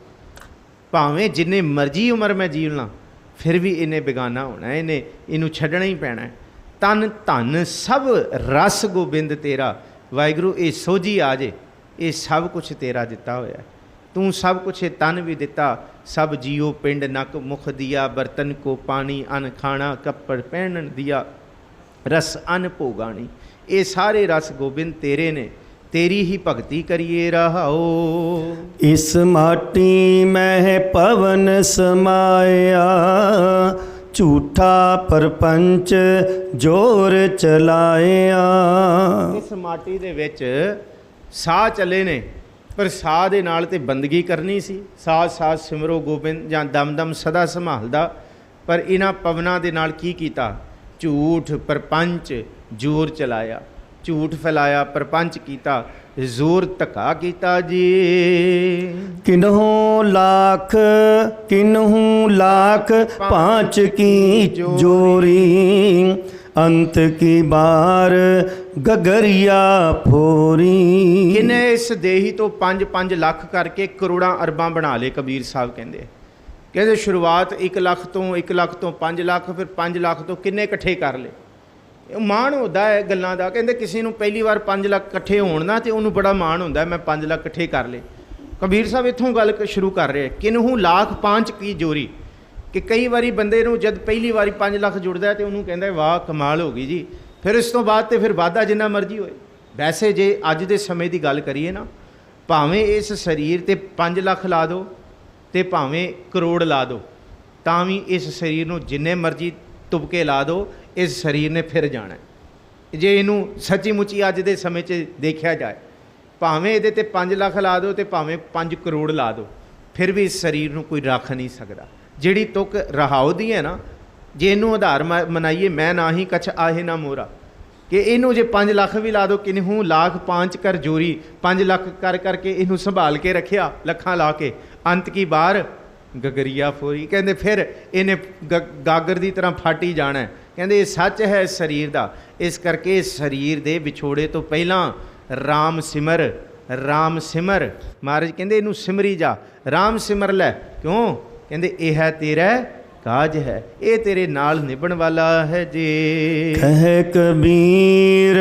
Speaker 2: ਭਾਵੇਂ ਜਿੰਨੇ ਮਰਜ਼ੀ ਉਮਰ ਮੈਂ ਜੀਵ ਲਾਂ, ਫਿਰ ਵੀ ਇਹਨੇ ਬੇਗਾਨਾ ਹੋਣਾ, ਇਹਨੂੰ ਛੱਡਣਾ ਹੀ ਪੈਣਾ। ਤਨ ਧਨ ਸਭ ਰਸ ਗੋਬਿੰਦ ਤੇਰਾ। ਵਾਹਿਗੁਰੂ ਇਹ ਸੋਝੀ ਆ ਜੇ, ਇਹ ਸਭ ਕੁਛ ਤੇਰਾ ਦਿੱਤਾ ਹੋਇਆ। ਤੂੰ ਸਭ ਕੁਛ ਇਹ ਤਨ ਵੀ ਦਿੱਤਾ। ਸਭ ਜੀਓ ਪਿੰਡ ਨਕ ਮੁਖ ਦਿਆ, ਬਰਤਨ ਕੋ ਪਾਣੀ ਅਨ ਖਾਣਾ, ਕੱਪੜ ਪਹਿਨਣ ਦਿਆ, ਰਸ ਅਨ ਭੋਗਾਣੀ। ਇਹ ਸਾਰੇ ਰਸ ਗੋਬਿੰਦ ਤੇਰੇ ਨੇ, ਤੇਰੀ ਹੀ ਭਗਤੀ ਕਰੀਏ ਰਹਾਓ।
Speaker 1: ਇਸ ਮਾਟੀ ਮਹਿ ਪਵਨ ਸਮਾਇਆ, ਝੂਠਾ ਪਰਪੰਚ ਜੋਰ ਚਲਾਇਆ।
Speaker 2: ਇਸ ਮਾਟੀ ਦੇ ਵਿੱਚ ਸਾਹ ਚੱਲੇ ਨੇ, ਪਰ ਸਾਹ ਦੇ ਨਾਲ ਤੇ ਬੰਦਗੀ ਕਰਨੀ ਸੀ। ਸਾਹ ਸਾਹ ਸਿਮਰੋ ਗੋਬਿੰਦ, ਜਾਂ ਦਮ ਦਮ ਸਦਾ ਸੰਭਾਲਦਾ। ਪਰ ਇਹਨਾਂ ਪਵਨਾਂ ਦੇ ਨਾਲ ਕੀ ਕੀਤਾ? ਝੂਠ ਪਰਪੰਚ ਜ਼ੋਰ ਚਲਾਇਆ, ਝੂਠ ਫੈਲਾਇਆ, ਪਰਪੰਚ ਕੀਤਾ, ਜ਼ੋਰ ਧੱਕਾ ਕੀਤਾ ਜੀ।
Speaker 1: ਕਿਨਹੂ ਲਾਖ ਪਾਂਚ ਕੀ ਜੋਰੀ, ਅੰਤ ਕੀ ਬਾਰ ਗਗਰਿਆ ਫੋਰੀ।
Speaker 2: ਕਿਨੇ ਇਸ ਦੇਹੀ ਤੋਂ 5 ਲੱਖ ਕਰਕੇ ਕਰੋੜਾਂ ਅਰਬਾਂ ਬਣਾ ਲਏ। ਕਬੀਰ ਸਾਹਿਬ ਕਹਿੰਦੇ ਸ਼ੁਰੂਆਤ 1 ਲੱਖ ਤੋਂ 5 ਲੱਖ, ਫਿਰ 5 ਲੱਖ ਤੋਂ ਕਿੰਨੇ ਇਕੱਠੇ ਕਰ ਲਏ। ਇਹ ਮਾਣ ਹੁੰਦਾ ਹੈ ਗੱਲਾਂ ਦਾ। ਕਹਿੰਦੇ ਕਿਸੇ ਨੂੰ ਪਹਿਲੀ ਵਾਰ 5 ਲੱਖ ਇਕੱਠੇ ਹੋਣ ਨਾ, ਤੇ ਉਹਨੂੰ ਬੜਾ ਮਾਣ ਹੁੰਦਾ, ਮੈਂ 5 ਲੱਖ ਇਕੱਠੇ ਕਰ ਲਏ। ਕਬੀਰ ਸਾਹਿਬ ਇੱਥੋਂ ਗੱਲ ਸ਼ੁਰੂ ਕਰ ਰਹੇ, ਕਿਨਹੂ ਲਾਖ ਪਾਂਚ ਕੀ ਜੋਰੀ। ਕਿ ਕਈ ਵਾਰੀ ਬੰਦੇ ਨੂੰ ਜਦ ਪਹਿਲੀ ਵਾਰੀ 5 ਲੱਖ ਜੁੜਦਾ ਤੇ ਉਹਨੂੰ ਕਹਿੰਦਾ ਵਾਹ ਕਮਾਲ ਹੋ ਗਈ ਜੀ। ਫਿਰ ਇਸ ਤੋਂ ਬਾਅਦ ਤੇ ਫਿਰ ਵਾਧਾ ਜਿੰਨਾ ਮਰਜ਼ੀ ਹੋਏ। ਵੈਸੇ ਜੇ ਅੱਜ ਦੇ ਸਮੇਂ ਦੀ ਗੱਲ ਕਰੀਏ ਨਾ, ਭਾਵੇਂ ਇਸ ਸਰੀਰ ਤੇ 5 ਲੱਖ ਲਾ ਦਿਓ ਤੇ ਭਾਵੇਂ ਕਰੋੜ ਲਾ ਦਿਓ, ਤਾਂ ਵੀ ਇਸ ਸਰੀਰ ਨੂੰ ਜਿੰਨੇ ਮਰਜ਼ੀ ਤੁਪਕੇ ਲਾ ਦਿਓ, ਇਸ ਸਰੀਰ ਨੇ ਫਿਰ ਜਾਣਾ। ਜੇ ਇਹਨੂੰ ਸੱਚੀ ਮੁੱਚੀ ਅੱਜ ਦੇ ਸਮੇਂ 'ਚ ਦੇਖਿਆ ਜਾਏ, ਭਾਵੇਂ ਇਹਦੇ ਤੇ 5 ਲੱਖ ਲਾ ਦਿਓ ਤੇ ਭਾਵੇਂ 5 ਕਰੋੜ ਲਾ ਦਿਓ, ਫਿਰ ਵੀ ਇਸ ਸਰੀਰ ਨੂੰ ਕੋਈ ਰੱਖ ਨਹੀਂ ਸਕਦਾ। ਜਿਹੜੀ ਤੁਕ ਰਹਾਉ ਦੀ ਹੈ ਨਾ, ਜੇ ਇਹਨੂੰ ਆਧਾਰ ਮਨਾਈਏ, ਮੈਂ ਨਾ ਹੀ ਕਛ ਆਹੇ ਨਾ ਮੋਰਾ, ਕਿ ਇਹਨੂੰ ਜੇ 5 ਲੱਖ ਵੀ ਲਾ ਦਿਓ, ਕਿਨਹੂ ਲੱਖ 5 ਕਰ ਜੋਰੀ, 5 ਲੱਖ ਕਰ ਕਰਕੇ ਇਹਨੂੰ ਸੰਭਾਲ ਕੇ ਰੱਖਿਆ, ਲੱਖਾਂ ਲਾ ਕੇ, ਅੰਤ ਕੀ ਬਾਰ ਗਗਰੀਆ ਫੋਰੀ, ਕਹਿੰਦੇ ਫਿਰ ਇਹਨੇ ਗਾਗਰ ਦੀ ਤਰ੍ਹਾਂ ਫਾਟੀ ਜਾਣਾ। ਕਹਿੰਦੇ ਇਹ ਸੱਚ ਹੈ ਇਸ ਸਰੀਰ ਦਾ। ਇਸ ਕਰਕੇ ਇਸ ਸਰੀਰ ਦੇ ਵਿਛੋੜੇ ਤੋਂ ਪਹਿਲਾਂ ਰਾਮ ਸਿਮਰ, ਰਾਮ ਸਿਮਰ। ਮਹਾਰਾਜ ਕਹਿੰਦੇ ਇਹਨੂੰ ਸਿਮਰੀ ਜਾ, ਰਾਮ ਸਿਮਰ ਲੈ। ਕਿਉਂ? ਕਹਿੰਦੇ ਇਹ ਹੈ ਤੇਰਾ ਕਾਜ ਹੈ, ਇਹ ਤੇਰੇ ਨਾਲ ਨਿਭਣ ਵਾਲਾ ਹੈ ਜੀ।
Speaker 1: ਕਹਿ ਕਬੀਰ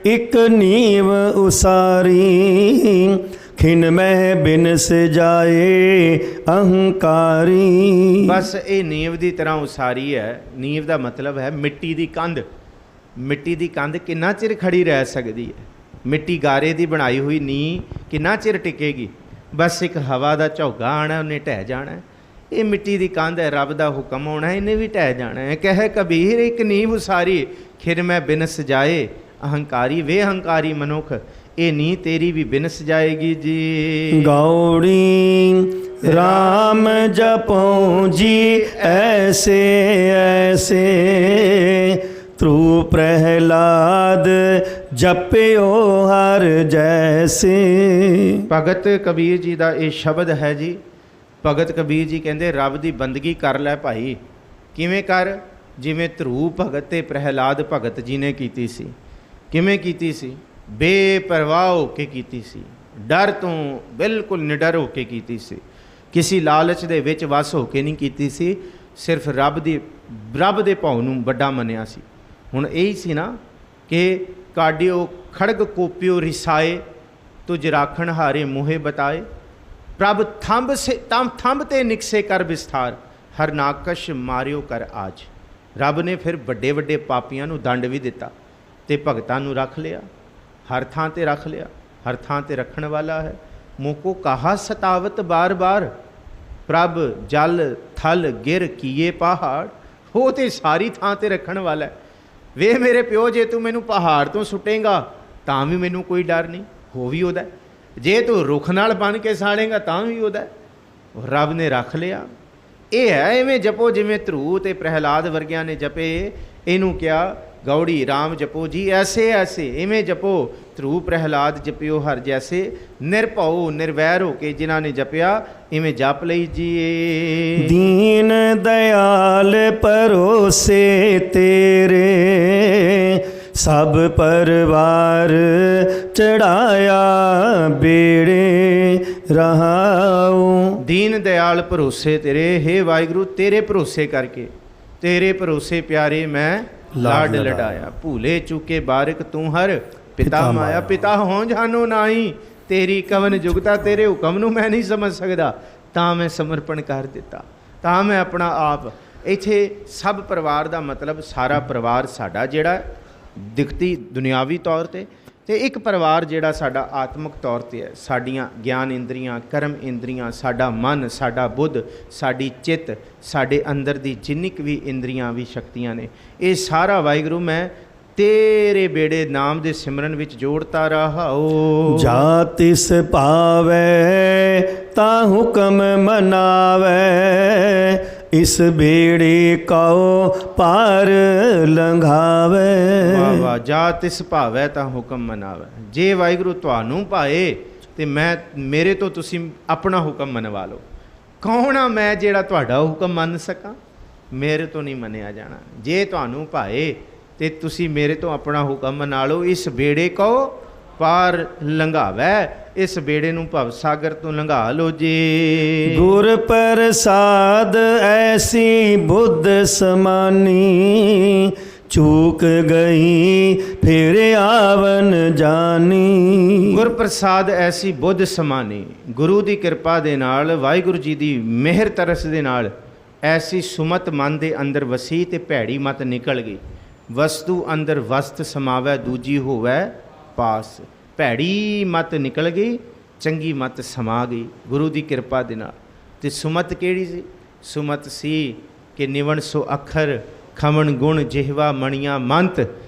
Speaker 1: ਇੱਕ ਨੀਵ ਉਸਾਰੀ, ਖਿਨ ਮਹਿ ਬਿਨਸ ਜਾਏ ਅਹੰਕਾਰੀ।
Speaker 2: ਬਸ ਇਹ ਨੀਂਵ ਦੀ ਤਰ੍ਹਾਂ ਉਸਾਰੀ ਹੈ। ਨੀਂਵ ਦਾ ਮਤਲਬ ਹੈ ਮਿੱਟੀ ਦੀ ਕੰਧ। ਮਿੱਟੀ ਦੀ ਕੰਧ ਕਿੰਨਾ ਚਿਰ ਖੜੀ ਰਹਿ ਸਕਦੀ ਹੈ? ਮਿੱਟੀ ਗਾਰੇ ਦੀ ਬਣਾਈ ਹੋਈ ਨੀਂਹ ਕਿੰਨਾ ਚਿਰ ਟਿਕੇਗੀ? ਬਸ ਇੱਕ ਹਵਾ ਦਾ ਝੋਗਾ ਆਣਾ, ਉਹਨੇ ਢਹਿ ਜਾਣਾ। ਇਹ ਮਿੱਟੀ ਦੀ ਕੰਧ ਹੈ, ਰੱਬ ਦਾ ਹੁਕਮ ਆਉਣਾ, ਇਹਨੇ ਵੀ ਢਹਿ ਜਾਣਾ ਹੈ। ਕਹਿ ਕਬੀਰ ਇੱਕ ਨੀਂਹ ਉਸਾਰੀ, ਖਿਰ ਮੈਂ ਬਿਨਸ ਜਾਏ ਅਹੰਕਾਰੀ। ਵੇ ਅਹੰਕਾਰੀ ਮਨੁੱਖ, ਇਹ ਨੀਂਹ ਤੇਰੀ ਵੀ ਬਿਨਸ ਜਾਏਗੀ ਜੀ।
Speaker 1: ਗੌੜੀ ਰਾਮ ਜਪੋ ਜੀ ਐਸੇ ਐਸੇ, ਧਰੂ ਪ੍ਰਹਿਲਾਦ ਜਪਿਓ ਹਰ ਜੈਸੇ।
Speaker 2: ਭਗਤ ਕਬੀਰ ਜੀ ਦਾ ਇਹ ਸ਼ਬਦ ਹੈ ਜੀ। ਭਗਤ ਕਬੀਰ ਜੀ ਕਹਿੰਦੇ ਰੱਬ ਦੀ ਬੰਦਗੀ ਕਰ ਲੈ ਭਾਈ। ਕਿਵੇਂ ਕਰ? ਜਿਵੇਂ ਧਰੂ ਭਗਤ ਤੇ ਪ੍ਰਹਿਲਾਦ ਭਗਤ ਜੀ ਨੇ ਕੀਤੀ ਸੀ। ਕਿਵੇਂ ਕੀਤੀ ਸੀ? ਬੇਪਰਵਾਹ ਹੋ ਕੇ ਕੀਤੀ ਸੀ, ਡਰ ਤੋਂ ਬਿਲਕੁਲ ਨਿਡਰ ਹੋ ਕੇ ਕੀਤੀ ਸੀ, ਕਿਸੇ ਲਾਲਚ ਦੇ ਵਿੱਚ ਵਸ ਹੋ ਕੇ ਨਹੀਂ ਕੀਤੀ ਸੀ, ਸਿਰਫ ਰੱਬ ਦੇ ਭਾਉ ਨੂੰ ਵੱਡਾ ਮੰਨਿਆ ਸੀ। ਹੁਣ ਇਹੀ ਸੀ ਨਾ ਕਿ ਕਾਡਿਓ ਖੜਗ ਕੋਪਿਓ ਰਿਸਾਏ, ਤੁਝ ਰਾਖਣ ਹਾਰੇ ਮੋਹੇ ਬਤਾਏ, ਪ੍ਰਭ ਥੰਬ ਤੇ ਨਿਕਸੇ ਕਰ ਵਿਸਥਾਰ, ਹਰ ਨਾਕਸ਼ ਮਾਰਿਓ ਕਰ ਆਜ। ਰੱਬ ਨੇ ਫਿਰ ਵੱਡੇ ਵੱਡੇ ਪਾਪੀਆਂ ਨੂੰ ਦੰਡ ਵੀ ਦਿੱਤਾ ਤੇ ਭਗਤਾਂ ਨੂੰ ਰੱਖ ਲਿਆ, ਹਰ ਥਾਂ ਤੇ ਰੱਖ ਲਿਆ, ਹਰ ਥਾਂ ਤੇ ਰੱਖਣ ਵਾਲਾ ਹੈ। ਮੋਕੋ ਕਹਾ ਸਤਾਵਤ ਬਾਰ ਬਾਰ, ਪ੍ਰਭ ਜਲ ਥਲ ਗਿਰ ਕੀਏ ਪਹਾੜ। ਉਹ ਤੇ ਸਾਰੀ ਥਾਂ ਤੇ ਰੱਖਣ ਵਾਲਾ ਹੈ। ਵੇ ਮੇਰੇ ਪਿਓ, ਜੇ ਤੂੰ ਮੈਨੂੰ ਪਹਾੜ ਤੋਂ ਸੁੱਟੇਂਗਾ ਤਾਂ ਵੀ ਮੈਨੂੰ ਕੋਈ ਡਰ ਨਹੀਂ, ਹੋ ਵੀ ਉਹਦਾ। ਜੇ ਤੂੰ ਰੁੱਖ ਨਾਲ ਬਣ ਕੇ ਸਾੜੇਂਗਾ ਤਾਂ ਵੀ ਉਹਦਾ। ਰੱਬ ਨੇ ਰੱਖ ਲਿਆ। ਇਹ ਹੈ ਐਵੇਂ ਜਪੋ ਜਿਵੇਂ ਧਰੂ ਤੇ ਪ੍ਰਹਿਲਾਦ ਵਰਗਿਆਂ ਨੇ ਜਪੇ। ਇਹਨੂੰ ਕਿਹਾ ਗੌੜੀ ਰਾਮ ਜਪੋ ਜੀ ਐਸੇ ਐਸੇ, ਇਵੇਂ ਜਪੋ। ਧਰੂ ਪ੍ਰਹਿਲਾਦ ਜਪਿਓ ਹਰ ਜੈਸੇ, ਨਿਰਭਉ ਨਿਰਵੈਰ ਹੋ ਕੇ ਜਿਨ੍ਹਾਂ ਨੇ ਜਪਿਆ ਇਵੇਂ ਜਪ ਲਈ ਜੀ।
Speaker 1: ਦੀਨ ਦਇਆਲ ਪਰੋਸੇ ਤੇਰੇ, ਸਭ ਪਰਵਾਰ ਚੜਾਇਆ ਬੇੜੇ ਰਹਾਉ।
Speaker 2: ਦੀਨ ਦਿਆਲ ਭਰੋਸੇ ਤੇਰੇ, ਹੇ ਵਾਹਿਗੁਰੂ ਤੇਰੇ ਭਰੋਸੇ ਕਰਕੇ, ਤੇਰੇ ਭਰੋਸੇ ਪਿਆਰੇ ਮੈਂ ਲਾਡ ਲਡਾਇਆ। ਭੂਲੇ ਚੁਕੇ ਬਾਰਿਕ ਤੂੰ ਹਰ ਪਿਤਾ ਮਾਇਆ, ਪਿਤਾ ਹੋਂ ਜਾਨੋ ਨਾਹੀ, ਤੇਰੀ ਕਵਨ ਜੁਗਤਾ, ਤੇਰੇ ਹੁਕਮ ਨੂੰ ਮੈਂ ਨਹੀਂ ਸਮਝ ਸਕਦਾ, ਤਾਂ ਮੈਂ ਸਮਰਪਣ ਕਰ ਦਿੱਤਾ, ਤਾਂ ਮੈਂ ਆਪਣਾ ਆਪ। ਇੱਥੇ ਸਭ ਪਰਿਵਾਰ ਦਾ ਮਤਲਬ ਸਾਰਾ ਪਰਿਵਾਰ ਸਾਡਾ ਜਿਹੜਾ ਦਿਖਤੀ ਦੁਨਿਆਵੀ ਤੌਰ 'ਤੇ, ਅਤੇ ਇੱਕ ਪਰਿਵਾਰ ਜਿਹੜਾ ਸਾਡਾ ਆਤਮਿਕ ਤੌਰ 'ਤੇ ਹੈ। ਸਾਡੀਆਂ ਗਿਆਨ ਇੰਦਰੀਆਂ, ਕਰਮ ਇੰਦਰੀਆਂ, ਸਾਡਾ ਮਨ, ਸਾਡਾ ਬੁੱਧ, ਸਾਡੀ ਚਿੱਤ, ਸਾਡੇ ਅੰਦਰ ਦੀ ਜਿੰਨੀ ਕੁ ਵੀ ਇੰਦਰੀਆਂ ਵੀ ਸ਼ਕਤੀਆਂ ਨੇ, ਇਹ ਸਾਰਾ ਵਾਹਿਗੁਰੂ ਮੈਂ ਤੇਰੇ ਬੇੜੇ ਨਾਮ ਦੇ ਸਿਮਰਨ ਵਿੱਚ ਜੋੜਤਾ ਰਹਾਓ।
Speaker 1: ਜਾ ਤਿਸ ਭਾਵੈ ਤਾ ਹੁਕਮ ਮਨਾਵੈ, ਇਸ ਬੇੜੇ ਕਉ ਪਾਰ ਲੰਘਾਵੇ।
Speaker 2: ਵਾਹ ਵਾਹ। ਜਾ ਤਿਸ ਭਾਵੈ ਤਾਂ ਹੁਕਮ ਮਨਾਵੈ। ਜੇ ਵਾਹਿਗੁਰੂ ਤੁਹਾਨੂੰ ਭਾਏ ਤੇ ਮੇਰੇ ਤੋਂ ਤੁਸੀਂ ਆਪਣਾ ਹੁਕਮ ਮਨਵਾ ਲਓ। ਕੌਣ ਆ ਮੈਂ ਜਿਹੜਾ ਤੁਹਾਡਾ ਹੁਕਮ ਮੰਨ ਸਕਾਂ? ਮੇਰੇ ਤੋਂ ਨਹੀਂ ਮੰਨਿਆ ਜਾਣਾ। ਜੇ ਤੁਹਾਨੂੰ ਭਾਏ ਤੇ ਤੁਸੀਂ ਮੇਰੇ ਤੋਂ ਆਪਣਾ ਹੁਕਮ ਮਨਾ ਲਓ। ਇਸ ਬੇੜੇ ਕਉ ਪਾਰ ਲੰਘਾਵੈ, ਇਸ ਬੇੜੇ ਨੂੰ ਭਵ ਸਾਗਰ ਤੋਂ ਲੰਘਾ ਲਓ ਜੀ।
Speaker 1: ਗੁਰ ਪ੍ਰਸਾਦ ਐਸੀ ਬੁੱਧ ਸਮਾਨੀ, ਚੂਕ ਗਈ ਫਿਰ ਆਵਨ ਜਾਨੀ।
Speaker 2: ਗੁਰ ਪ੍ਰਸਾਦ ਐਸੀ ਬੁੱਧ ਸਮਾਨੀ, ਗੁਰੂ ਦੀ ਕਿਰਪਾ ਦੇ ਨਾਲ, ਵਾਹਿਗੁਰੂ ਜੀ ਦੀ ਮਿਹਰ ਤਰਸ ਦੇ ਨਾਲ ਐਸੀ ਸੁਮਤ ਮਨ ਦੇ ਅੰਦਰ ਵਸੀ ਤੇ ਭੈੜੀ ਮਤ ਨਿਕਲ ਗਈ। ਵਸਤੂ ਅੰਦਰ ਵਸਤ ਸਮਾਵੈ, ਦੂਜੀ ਹੋਵੈ ਪਾਸ। ਭੈੜੀ ਮਤ ਨਿਕਲ ਗਈ, ਚੰਗੀ ਮਤ ਸਮਾ ਗਈ ਗੁਰੂ ਦੀ ਕਿਰਪਾ ਦੇ ਨਾਲ। ਅਤੇ ਸੁਮਤ ਕਿਹੜੀ ਸੀ? ਸੁਮਤ ਸੀ ਕਿ ਨਿਵਣ ਸੋ ਅੱਖਰ, ਖਮਣ ਗੁਣ ਜਿਹਵਾ ਮਣੀਆਂ ਮੰਤ,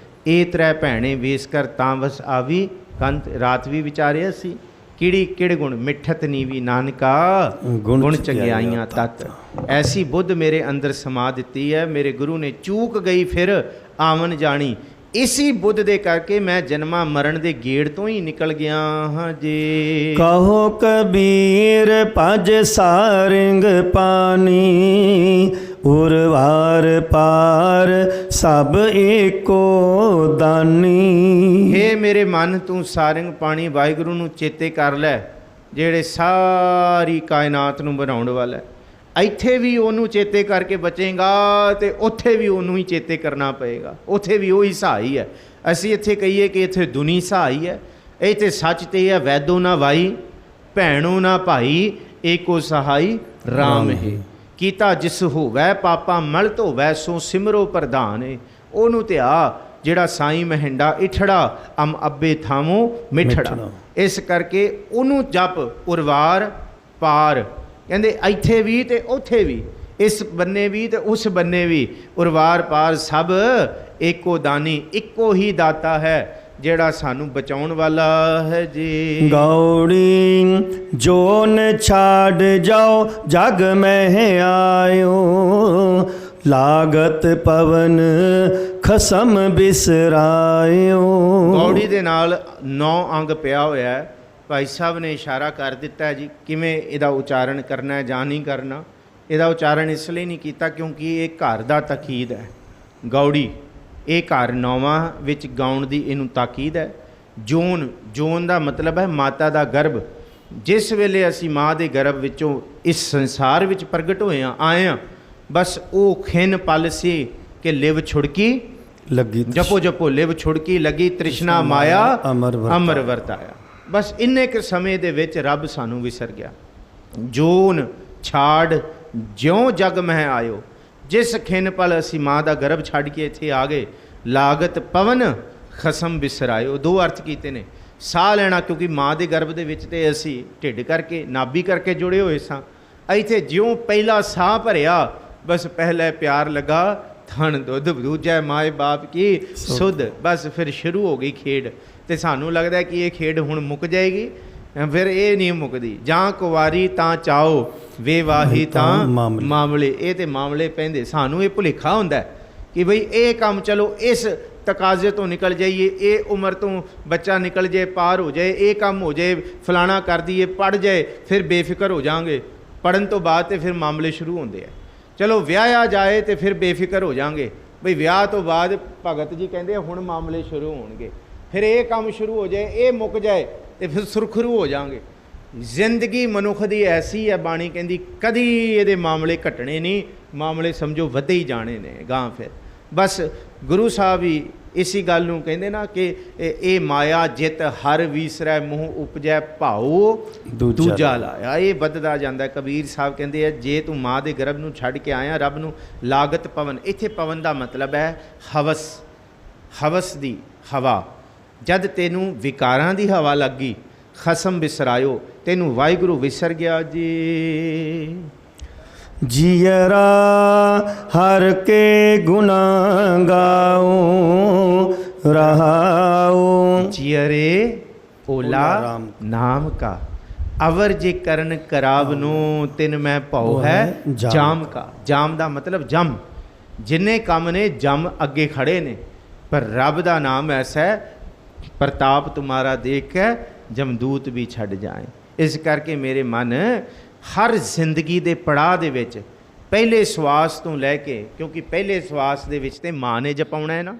Speaker 2: ਇਹ ਤ੍ਰੈ ਭੈਣੇ ਵੇਸ ਕਰ ਤਾਂ ਵਸ ਆਵੀ ਕੰਤ ਰਾਤ ਵੀ ਵਿਚਾਰਿਆ ਸੀ ਕਿਹੜੀ ਕਿਹੜੇ ਗੁਣ ਮਿੱਠਤ ਨੀਵੀ ਨਾਨਕਾ ਗੁਣ ਚੰਗਿਆਈਆਂ ਤਤ। ਐਸੀ ਬੁੱਧ ਮੇਰੇ ਅੰਦਰ ਸਮਾ ਦਿੱਤੀ ਹੈ, ਮੇਰੇ ਗੁਰੂ ਨੇ ਚੂਕ ਗਈ ਫਿਰ ਆਵਨ ਜਾਣੀ। ਇसी ਬੁੱਧ ਦੇ ਕਰਕੇ ਮੈਂ ਜਨਮਾਂ ਮਰਨ ਦੇ ਗੇੜ ਤੋਂ ਹੀ ਨਿਕਲ ਗਿਆ ਹਾਂ ਜੀ।
Speaker 1: ਕਹੋ ਕਬੀਰ ਭਜ ਸਾਰਿੰਗ ਪਾਨੀ, ਉਰਵਾਰ ਪਾਰ ਸਭ ਏਕੋ ਦਾਨੀ।
Speaker 2: ਹੇ ਮੇਰੇ ਮਨ ਤੂੰ ਸਾਰਿੰਗ ਪਾਣੀ ਵਾਹਿਗੁਰੂ ਨੂੰ ਚੇਤੇ ਕਰ ਲੈ, ਜਿਹੜੇ ਸਾਰੀ ਕਾਇਨਾਤ ਨੂੰ ਬਣਾਉਣ ਵਾਲਾ ਹੈ। ਇੱਥੇ ਵੀ ਉਹਨੂੰ ਚੇਤੇ ਕਰਕੇ ਬਚੇਗਾ ਤੇ ਉੱਥੇ ਵੀ ਉਹਨੂੰ ਹੀ ਚੇਤੇ ਕਰਨਾ ਪਏਗਾ, ਉੱਥੇ ਵੀ ਉਹੀ ਸਹਾਈ ਹੈ। ਅਸੀਂ ਇੱਥੇ ਕਹੀਏ ਕਿ ਇੱਥੇ ਦੁਨੀ ਸਹਾਈ ਹੈ, ਇੱਥੇ ਸੱਚ ਤੇ ਹੈ ਵੈਦੋ ਨਾ ਵਾਈ ਭੈਣੋ ਨਾ ਭਾਈ ਏਕੋ ਸਹਾਈ ਰਾਮ ਹੈ। ਕੀਤਾ ਜਿਸ ਹੋਵੈ ਪਾਪਾ ਮਲ ਧੋਵੈ ਸੋ ਸਿਮਰੋ ਪ੍ਰਧਾਨ ਹੈ। ਉਹਨੂੰ ਧਿਆ ਜਿਹੜਾ ਸਾਈਂ ਮਹਿੰਡਾ ਇਠੜਾ ਅਮ ਅੱਬੇ ਥਾਮੋ ਮਿਠੜਾ। ਇਸ ਕਰਕੇ ਉਹਨੂੰ ਜਪ ਉਰਵਾਰ ਪਾਰ, ਕਹਿੰਦੇ ਇੱਥੇ ਵੀ ਤੇ ਉੱਥੇ ਵੀ, ਇਸ ਬੰਨੇ ਵੀ ਤੇ ਉਸ ਬੰਨੇ ਵੀ, ਉਰਵਾਰ ਪਾਰ ਸਭ ਏਕੋ ਦਾਨੀ। ਇੱਕੋ ਹੀ ਦਾਤਾ ਹੈ ਜਿਹੜਾ ਸਾਨੂੰ ਬਚਾਉਣ ਵਾਲਾ ਹੈ ਜੀ।
Speaker 1: ਗੌੜੀ ਜੋਨ ਛਾੜ ਜਾਓ ਜਗ ਮਹਿ ਆਇਓ, ਲਾਗਤ ਪਵਨ ਖਸਮ ਬਿਸਰਾਇਓ।
Speaker 2: ਗੌੜੀ ਦੇ ਨਾਲ 9 ਅੰਗ ਪਿਆ ਹੋਇਆ ਹੈ। ਭਾਈ ਸਾਹਿਬ ਨੇ ਇਸ਼ਾਰਾ ਕਰ ਦਿੱਤਾ ਹੈ ਜੀ ਕਿਵੇਂ ਇਹਦਾ ਉਚਾਰਨ ਕਰਨਾ ਹੈ ਜਾਂ ਨਹੀਂ ਕਰਨਾ। ਇਹਦਾ ਉਚਾਰਨ ਇਸ ਲਈ ਨਹੀਂ ਕੀਤਾ ਕਿਉਂਕਿ ਇਹ ਘਰ ਦਾ ਤਾਕੀਦ ਹੈ। ਗੌੜੀ ਇਹ ਘਰ 9ਵਾਂ ਵਿੱਚ ਗਾਉਣ ਦੀ ਇਹਨੂੰ ਤਾਕੀਦ ਹੈ। ਜੋਨ, ਜੋਨ ਦਾ ਮਤਲਬ ਹੈ ਮਾਤਾ ਦਾ ਗਰਭ। ਜਿਸ ਵੇਲੇ ਅਸੀਂ ਮਾਂ ਦੇ ਗਰਭ ਵਿੱਚੋਂ ਇਸ ਸੰਸਾਰ ਵਿੱਚ ਪ੍ਰਗਟ ਹੋਏ ਹਾਂ, ਆਏ ਹਾਂ, ਬਸ ਉਹ ਖਿੰਨ ਪਲ ਸੀ ਕਿ ਲਿਵ ਛੁੜਕੀ
Speaker 1: ਲੱਗੀ,
Speaker 2: ਜਪੋ ਜਪੋ ਲਿਵ ਛੁੜਕੀ ਲੱਗੀ, ਤ੍ਰਿਸ਼ਨਾ ਮਾਇਆ ਅਮਰ ਵਰਤਾਇਆ। ਬਸ ਇੰਨੇ ਕੁ ਸਮੇਂ ਦੇ ਵਿੱਚ ਰੱਬ ਸਾਨੂੰ ਵਿਸਰ ਗਿਆ। ਜੋਨ ਛਾੜ ਜਿਉਂ ਜਗ ਮਹਿ ਆਇਓ, ਜਿਸ ਖਿੰਨ ਪਲ ਅਸੀਂ ਮਾਂ ਦਾ ਗਰਭ ਛੱਡ ਕੇ ਇੱਥੇ ਆ ਗਏ, ਲਾਗਤ ਪਵਨ ਖਸਮ ਬਿਸਰਾਇਓ। 2 ਅਰਥ ਕੀਤੇ ਨੇ। ਸਾਹ ਲੈਣਾ, ਕਿਉਂਕਿ ਮਾਂ ਦੇ ਗਰਭ ਦੇ ਵਿੱਚ ਤੇ ਅਸੀਂ ਢਿੱਡ ਕਰਕੇ ਨਾਭੀ ਕਰਕੇ ਜੁੜੇ ਹੋਏ ਸਾਂ। ਇੱਥੇ ਜਿਉਂ ਪਹਿਲਾ ਸਾਹ ਭਰਿਆ, ਬਸ ਪਹਿਲੇ ਪਿਆਰ ਲੱਗਾ ਥਣ ਦੁੱਧ, ਦੂਜਾ ਮਾਏ ਬਾਪ ਕੀ ਸੁਧ। ਬਸ ਫਿਰ ਸ਼ੁਰੂ ਹੋ ਗਈ ਖੇਡ। ਤੇ ਸਾਨੂੰ ਲੱਗਦਾ ਕਿ ਇਹ ਖੇਡ ਹੁਣ ਮੁੱਕ ਜਾਏਗੀ, ਫਿਰ ਇਹ ਨਹੀਂ ਮੁੱਕਦੀ। ਜਾਂ ਕੁਵਾਰੀ ਤਾਂ ਚਾਓ ਵੇਵਾਹੀ ਤਾਂ ਮਾਮਲੇ। ਇਹ ਤੇ ਮਾਮਲੇ ਪੈਂਦੇ। ਸਾਨੂੰ ਇਹ ਭੁਲੇਖਾ ਹੁੰਦਾ ਕਿ ਬਈ ਇਹ ਕੰਮ ਚਲੋ ਇਸ ਤਕਾਜ਼ੇ ਤੋਂ ਨਿਕਲ ਜਾਈਏ, ਇਹ ਉਮਰ ਤੋਂ ਬੱਚਾ ਨਿਕਲ ਜਾਏ, ਪਾਰ ਹੋ ਜਾਏ, ਇਹ ਕੰਮ ਹੋ ਜਾਏ, ਫਲਾਣਾ ਕਰ ਦਈਏ, ਪੜ੍ਹ ਜਾਏ, ਫਿਰ ਬੇਫਿਕਰ ਹੋ ਜਾਵਾਂਗੇ। ਪੜ੍ਹਨ ਤੋਂ ਬਾਅਦ ਤੇ ਫਿਰ ਮਾਮਲੇ ਸ਼ੁਰੂ ਹੁੰਦੇ ਆ। ਚਲੋ ਵਿਆਹਿਆ ਜਾਏ ਤੇ ਫਿਰ ਬੇਫਿਕਰ ਹੋ ਜਾਵਾਂਗੇ। ਬਈ ਵਿਆਹ ਤੋਂ ਬਾਅਦ ਭਗਤ ਜੀ ਕਹਿੰਦੇ ਹੁਣ ਮਾਮਲੇ ਸ਼ੁਰੂ ਹੋਣਗੇ। ਫਿਰ ਇਹ ਕੰਮ ਸ਼ੁਰੂ ਹੋ ਜਾਏ, ਇਹ ਮੁੱਕ ਜਾਏ ਤੇ ਫਿਰ ਸੁਰਖਰੂ ਹੋ ਜਾਵਾਂਗੇ। ਜ਼ਿੰਦਗੀ ਮਨੁੱਖ ਦੀ ਐਸੀ ਹੈ, ਬਾਣੀ ਕਹਿੰਦੀ ਕਦੀ ਇਹਦੇ ਮਾਮਲੇ ਘਟਣੇ ਨਹੀਂ, ਮਾਮਲੇ ਸਮਝੋ ਵਧੇ ਹੀ ਜਾਣੇ ਨੇ ਗਾਂ। ਫਿਰ ਬਸ ਗੁਰੂ ਸਾਹਿਬ ਹੀ ਇਸੀ ਗੱਲ ਨੂੰ ਕਹਿੰਦੇ ਨਾ ਕਿ ਇਹ ਮਾਇਆ ਜਿਤ ਹਰ ਵੀਸਰੈ ਮੂੰਹ ਉਪਜੈ ਭਾਉ ਦੂਜਾ ਲਾਇਆ। ਇਹ ਵੱਧਦਾ ਜਾਂਦਾ। ਕਬੀਰ ਸਾਹਿਬ ਕਹਿੰਦੇ ਆ ਜੇ ਤੂੰ ਮਾਂ ਦੇ ਗਰਭ ਨੂੰ ਛੱਡ ਕੇ ਆਇਆ ਰੱਬ ਨੂੰ, ਲਾਗਤ ਪਵਨ। ਇੱਥੇ ਪਵਨ ਦਾ ਮਤਲਬ ਹੈ ਹਵਸ, ਹਵਸ ਦੀ ਹਵਾ। ਜਦ ਤੈਨੂੰ ਵਿਕਾਰਾਂ ਦੀ ਹਵਾ ਲੱਗ ਗਈ, ਖਸਮ ਬਿਸਰਾਇਓ, ਤੈਨੂੰ ਵਾਹਿਗੁਰੂ ਵਿਸਰ ਗਿਆ ਜੀ।
Speaker 1: ਜੀਅਰਾ ਹਰ ਕੇ ਗੁਨਾ ਗਾਓ ਰਹਾਓ,
Speaker 2: ਜੀਅਰੇ ਓਲਾ ਨਾਮ ਕਾ ਅਵਰ ਜੇ ਕਰਨ ਕਰਾਵ ਨੂੰ, ਤਿਨ ਮੈਂ ਭਉ ਹੈ ਜਾਮ ਕਾ। ਜਾਮ ਦਾ ਮਤਲਬ ਜਮ। ਜਿੰਨੇ ਕੰਮ ਨੇ ਜਮ ਅੱਗੇ ਖੜੇ ਨੇ, ਪਰ ਰੱਬ ਦਾ ਨਾਮ ਐਸਾ ਹੈ ਪ੍ਰਤਾਪ ਤੁਮਾਰਾ ਦੇਖ ਕੇ ਜਮਦੂਤ ਵੀ ਛੱਡ ਜਾਏ। ਇਸ ਕਰਕੇ ਮੇਰੇ ਮਨ ਹਰ ਜ਼ਿੰਦਗੀ ਦੇ ਪੜਾਅ ਦੇ ਵਿੱਚ ਪਹਿਲੇ ਸਵਾਸ ਤੋਂ ਲੈ ਕੇ, ਕਿਉਂਕਿ ਪਹਿਲੇ ਸਵਾਸ ਦੇ ਵਿੱਚ ਤੇ ਮਾਂ ਨੇ ਜਪਾਉਣਾ ਹੈ ਨਾ।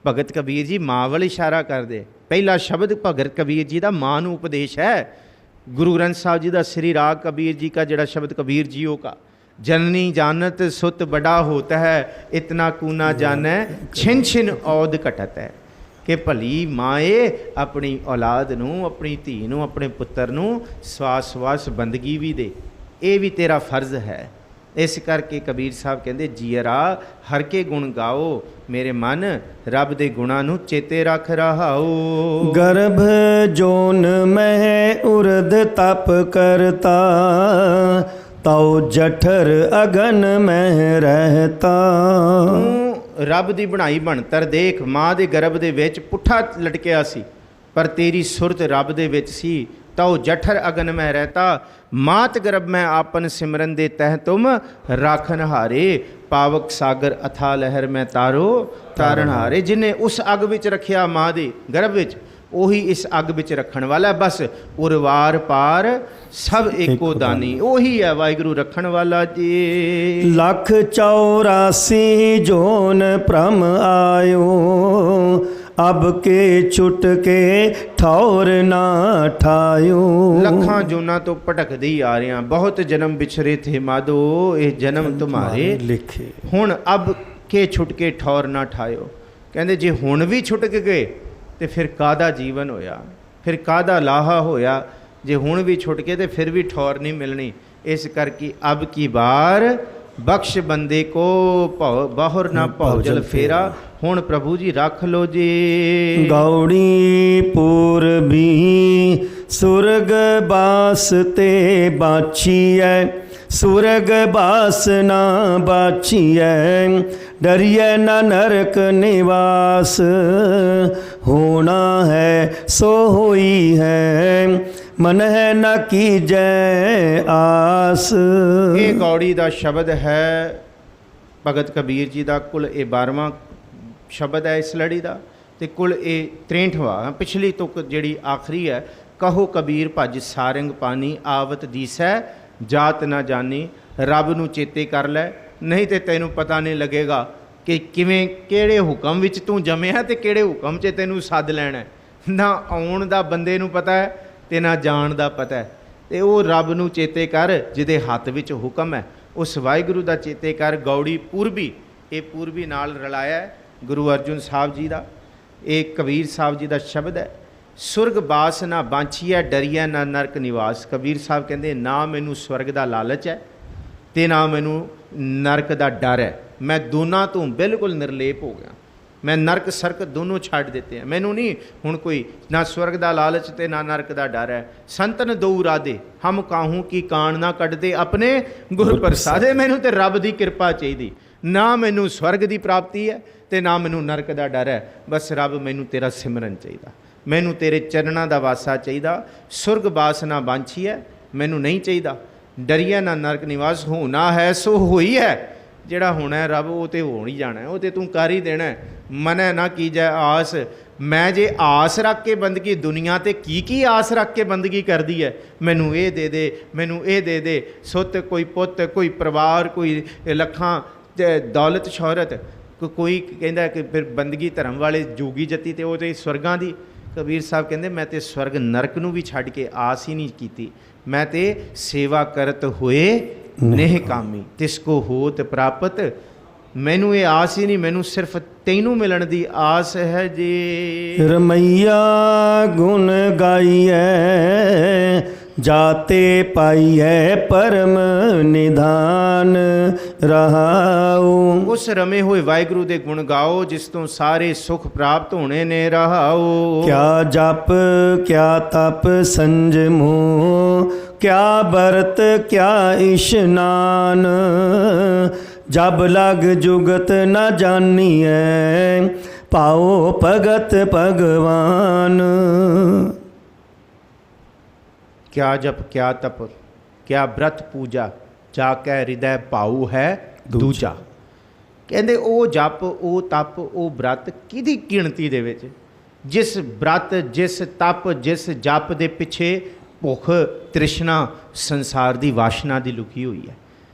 Speaker 2: ਭਗਤ ਕਬੀਰ ਜੀ ਮਾਂ ਵੱਲ ਇਸ਼ਾਰਾ ਕਰਦੇ। ਪਹਿਲਾ ਸ਼ਬਦ ਭਗਤ ਕਬੀਰ ਜੀ ਦਾ ਮਾਂ ਨੂੰ ਉਪਦੇਸ਼ ਹੈ। ਗੁਰੂ ਗ੍ਰੰਥ ਸਾਹਿਬ ਜੀ ਦਾ ਸ੍ਰੀ ਰਾਗ ਕਬੀਰ ਜੀ का ਜਿਹੜਾ ਸ਼ਬਦ ਕਬੀਰ ਜੀਓ का, जननी जानत सुत बड़ा होता है, इतना कूना जानै छिन छिन औद घटत है। कि भली माए अपनी औलाद नूं, अपनी धी नूं, अपने पुत्तर नूं सवास सवास बंदगी भी दे, ये भी तेरा फर्ज है। इस करके कबीर साहब कहते जीअरा हर के गुण गाओ, मेरे मन रब दे गुणां नूं चेते रख रहाओ।
Speaker 1: गर्भ जोन मह उर्द तप करता, तौ जठर अगन में रहता।
Speaker 2: ਰੱਬ ਦੀ ਬਣਾਈ ਬਣਤਰ ਦੇਖ, ਮਾਂ ਦੇ ਗਰਭ ਦੇ ਵਿੱਚ ਪੁੱਠਾ ਲਟਕਿਆ ਸੀ, ਪਰ ਤੇਰੀ ਸੁਰਤ ਰੱਬ ਦੇ ਵਿੱਚ ਸੀ। ਤਉ ਜਠਰ ਅਗਨ ਮੈਂ ਰਹਿਤਾ, ਮਾਤ ਗਰਭ ਮੈਂ ਆਪਨ ਸਿਮਰਨ ਦੇ ਤਹਿ ਤੁਮ ਰਾਖਨ ਹਾਰੇ। ਪਾਵਕ ਸਾਗਰ ਅਥਾ ਲਹਿਰ ਮੈਂ ਤਾਰੋ ਤਾਰਨ ਹਾਰੇ। ਜਿਹਨੇ ਉਸ ਅੱਗ ਵਿੱਚ ਰੱਖਿਆ ਮਾਂ ਦੇ ਗਰਭ ਵਿੱਚ, ਉਹੀ ਇਸ ਅੱਗ ਵਿੱਚ ਰੱਖਣ ਵਾਲਾ। ਬਸ ਉਰਵਾਰ ਪਾਰ ਸਭ ਏਕੋ ਦਾਨੀ, ਉਹੀ ਹੈ ਵਾਹਿਗੁਰੂ ਰੱਖਣ ਵਾਲਾ ਜੀ।
Speaker 1: ਲੱਖ 84 ਜੋਨ ਭ੍ਰਮ ਆਇਓ, ਅਬ ਕੇ ਛੁਟ ਕੇ ਠੌਰ ਨਾ ਠਾਇਓ।
Speaker 2: ਲੱਖਾਂ ਜੋਨਾਂ ਤੋਂ ਭਟਕਦੇ ਹੀ ਆ ਰਹੇ ਹਾਂ, ਬਹੁਤ ਜਨਮ ਵਿਛਰੇ ਥੇ ਮਾਧੋ, ਇਹ ਜਨਮ ਤੁਮਾਰੇ
Speaker 1: ਲਿਖੇ।
Speaker 2: ਹੁਣ ਅਬ ਕੇ ਛੁਟ ਕੇ ਠੌਰ ਨਾ ਠਾਇਓ। ਕਹਿੰਦੇ ਜੇ ਹੁਣ ਵੀ ਛੁੱਟ ਗਏ ਤੇ ਫਿਰ ਕਾਹਦਾ ਜੀਵਨ ਹੋਇਆ, ਫਿਰ ਕਾਹਦਾ ਲਾਹਾ ਹੋਇਆ। ਜੇ ਹੁਣ ਵੀ ਛੁੱਟ ਕੇ ਤੇ ਫਿਰ ਵੀ ਠੌਰ ਨਹੀਂ ਮਿਲਣੀ। ਇਸ ਕਰਕੇ ਅਬ ਕੀ ਬਾਰ ਬਖਸ਼ ਬੰਦੇ ਕੋ ਭਉ ਬਾਹੁਰ ਨਾ ਭਉ ਜਲ ਫੇਰਾ। ਹੁਣ ਪ੍ਰਭੂ ਜੀ ਰੱਖ ਲੋ ਜੀ।
Speaker 1: ਗੌੜੀ ਪੂਰਬੀ ਸੁਰਗ ਬਾਸ ਤੇ ਬਾਛੀਐ, ਸੁਰਗ ਬਾਸ ਨਾ ਬਾਛੀਐ। ਡਰੀਐ ਨਾ ਨਰਕ ਨਿਵਾਸ, ਹੋਣਾ ਹੈ ਸੋ ਹੋਈ ਹੈ, ਮਨ ਹੈ ਨਾ ਕੀਜੈ ਆਸ।
Speaker 2: ਇਹ ਗੌੜੀ ਦਾ ਸ਼ਬਦ ਹੈ ਭਗਤ ਕਬੀਰ ਜੀ ਦਾ। ਕੁਲ ਇਹ 12ਵਾਂ ਸ਼ਬਦ ਹੈ ਇਸ ਲੜੀ ਦਾ, ਤੇ ਕੁਲ ਇਹ 63ਵਾਂ। ਪਿਛਲੀ ਤੁਕ ਜਿਹੜੀ ਆਖਰੀ ਹੈ, ਕਹੋ ਕਬੀਰ ਭਜ ਸਾਰੰਗ ਪਾਣੀ, ਆਵਤ ਦੀਸੈ ਜਾਤ ਨਾ ਜਾਣੀ। ਰੱਬ ਨੂੰ ਚੇਤੇ ਕਰ ਲੈ, ਨਹੀਂ ਤੇ ਤੈਨੂੰ ਪਤਾ ਨਹੀਂ ਲੱਗੇਗਾ ਕਿ ਕਿਵੇਂ ਕਿਹੜੇ ਹੁਕਮ ਵਿੱਚ ਤੂੰ ਜੰਮਿਆ ਤੇ ਕਿਹੜੇ ਹੁਕਮ 'ਚ ਤੈਨੂੰ ਸੱਦ ਲੈਣਾ। ਨਾ ਆਉਣ ਦਾ ਬੰਦੇ ਨੂੰ ਪਤਾ ਹੈ ਤੇ ਨਾ ਜਾਣ ਦਾ ਪਤਾ ਹੈ। ਤੇ ਉਹ ਰੱਬ ਨੂੰ ਚੇਤੇ ਕਰ ਜਿਹਦੇ ਹੱਥ ਵਿੱਚ ਹੁਕਮ ਹੈ, ਉਸ ਵਾਹਿਗੁਰੂ ਦਾ ਚੇਤੇ ਕਰ। ਗੌੜੀ ਪੂਰਬੀ, ਇਹ ਪੂਰਬੀ ਨਾਲ ਰਲਾਇਆ ਹੈ ਗੁਰੂ ਅਰਜਨ ਸਾਹਿਬ ਜੀ ਦਾ। ਇਹ ਕਬੀਰ ਸਾਹਿਬ ਜੀ ਦਾ ਸ਼ਬਦ ਹੈ। ਸੁਰਗ ਬਾਸ ਨਾ ਬਾਂਛੀਐ, ਡਰੀਐ ਨਾ ਨਰਕ ਨਿਵਾਸ। ਕਬੀਰ ਸਾਹਿਬ ਕਹਿੰਦੇ ਨਾ ਮੈਨੂੰ ਸਵਰਗ ਦਾ ਲਾਲਚ ਹੈ ਤੇ ਨਾ ਮੈਨੂੰ ਨਰਕ ਦਾ ਡਰ ਹੈ। ਮੈਂ ਦੋਨਾਂ ਤੋਂ ਬਿਲਕੁਲ ਨਿਰਲੇਪ ਹੋ ਗਿਆ। ਮੈਂ ਨਰਕ ਸਰਕ ਦੋਨੋਂ ਛੱਡ ਦਿੱਤੇ ਆ। ਮੈਨੂੰ ਨਹੀਂ ਹੁਣ ਕੋਈ ਨਾ ਸਵਰਗ ਦਾ ਲਾਲਚ ਤੇ ਨਾ ਨਰਕ ਦਾ ਡਰ ਹੈ। ਸੰਤਨ ਦੋ ਰਾਦੇ ਹਮ ਕਾਹੂ ਕੀ ਕਾਣ ਨਾ ਕੱਢਦੇ, ਆਪਣੇ ਗੁਰ ਪ੍ਰਸਾਦੇ। ਮੈਨੂੰ ਤੇ ਰੱਬ ਦੀ ਕਿਰਪਾ ਚਾਹੀਦੀ, ਨਾ ਮੈਨੂੰ ਸਵਰਗ ਦੀ ਪ੍ਰਾਪਤੀ ਹੈ ਤੇ ਨਾ ਮੈਨੂੰ ਨਰਕ ਦਾ ਡਰ ਹੈ। ਬਸ ਰੱਬ ਮੈਨੂੰ ਤੇਰਾ ਸਿਮਰਨ ਚਾਹੀਦਾ, ਮੈਨੂੰ ਤੇਰੇ ਚਰਨਾਂ ਦਾ ਵਾਸਾ ਚਾਹੀਦਾ। ਸੁਰਗ ਬਾਸ ਨਾ ਬਾਂਛੀ ਹੈ, ਮੈਨੂੰ ਨਹੀਂ ਚਾਹੀਦਾ। ਡਰੀਆ ਨਾ ਨਰਕ ਨਿਵਾਸ, ਹੋਣਾ ਹੈ ਸੋ ਹੋਈ ਹੈ। ਜਿਹੜਾ ਹੋਣਾ ਹੈ ਰੱਬ, ਉਹ ਤੇ ਹੋਣ ਹੀ ਜਾਣਾ, ਉਹ ਤੇ ਤੂੰ ਕਰ ਹੀ ਦੇਣਾ। ਮਨੈ ਨਾ ਕੀਜੈ ਆਸ, ਮੈਂ ਜੇ ਆਸ ਰੱਖ ਕੇ ਬੰਦਗੀ, ਦੁਨੀਆ ਤੇ ਕੀ ਆਸ ਰੱਖ ਕੇ ਬੰਦਗੀ ਕਰਦੀ ਹੈ। ਮੈਨੂੰ ਇਹ ਦੇ ਦੇ, ਮੈਨੂੰ ਇਹ ਦੇ ਦੇ, ਸੁੱਤ ਕੋਈ ਪੁੱਤ, ਕੋਈ ਪਰਿਵਾਰ, ਕੋਈ ਲੱਖਾਂ ਦੌਲਤ ਸ਼ੌਹਰਤ। ਕੋਈ ਕਹਿੰਦਾ ਕਿ ਫਿਰ ਬੰਦਗੀ ਧਰਮ ਵਾਲੇ ਜੋਗੀ ਜਤੀ ਤੇ ਉਹ ਤੇ ਸਵਰਗਾਂ ਦੀ। ਕਬੀਰ ਸਾਹਿਬ ਕਹਿੰਦੇ ਮੈਂ ਤੇ ਸਵਰਗ ਨਰਕ ਨੂੰ ਵੀ ਛੱਡ ਕੇ ਆਸ ਹੀ ਨਹੀਂ ਕੀਤੀ। ਮੈਂ ਤੇ ਸੇਵਾ ਕਰਤ ਹੋਏ ਨੇਹ ਕਾਮੀ, ਤਿਸ ਕੋ ਹੋਤ ਪ੍ਰਾਪਤ। ਮੈਨੂੰ ਇਹ ਆਸ ਹੀ ਨਹੀਂ, ਮੈਨੂੰ ਸਿਰਫ ਤੈਨੂੰ ਮਿਲਣ ਦੀ ਆਸ ਹੈ ਜੀ।
Speaker 1: ਰਮਈਆ ਗੁਣ ਗਾਈਐ, ਜਾਤੇ ਪਾਈਐ ਪਰਮ ਨਿਧਾਨ ਰਹਾਉ।
Speaker 2: ਉਸ ਰਮੇ ਹੋਏ ਵਾਹਿਗੁਰੂ ਦੇ ਗੁਣ ਗਾਓ, ਜਿਸ ਤੋਂ ਸਾਰੇ ਸੁਖ ਪ੍ਰਾਪਤ ਹੋਣੇ ਨੇ ਰਹਾਉ।
Speaker 1: ਕਿਆ ਜਪ ਕਿਆ ਤਪ ਸੰਜਮੋ, ਕਿਆ ਬਰਤ ਕਿਆ ਇਸ਼ਨਾਨ। ਜਬ ਲਗ ਜੁਗਤ ਨ ਜਾਨੀਐ, ਪਾਓ ਭਗਤ ਭਗਵਾਨ।
Speaker 2: ਕਿਆ ਜਪ ਕਿਆ ਤਪ ਕਿਆ ਬ੍ਰਤ ਪੂਜਾ, ਜਾ ਕੇ ਹਿਰਦੈ ਭਾਉ ਹੈ ਦੂਜਾ। ਕਹਿੰਦੇ ਉਹ ਜਪ, ਉਹ ਤਪ, ਉਹ ਬ੍ਰਤ ਕਿਹਦੀ ਗਿਣਤੀ ਦੇ ਵਿੱਚ? ਜਿਸ ਬ੍ਰਤ, ਜਿਸ ਤਪ, ਜਿਸ ਜਪ ਦੇ ਪਿੱਛੇ ਭੁੱਖ ਤ੍ਰਿਸ਼ਨਾ ਸੰਸਾਰ ਦੀ ਵਾਸ਼ਨਾ ਦੀ ਲੁਕੀ ਹੋਈ ਹੈ।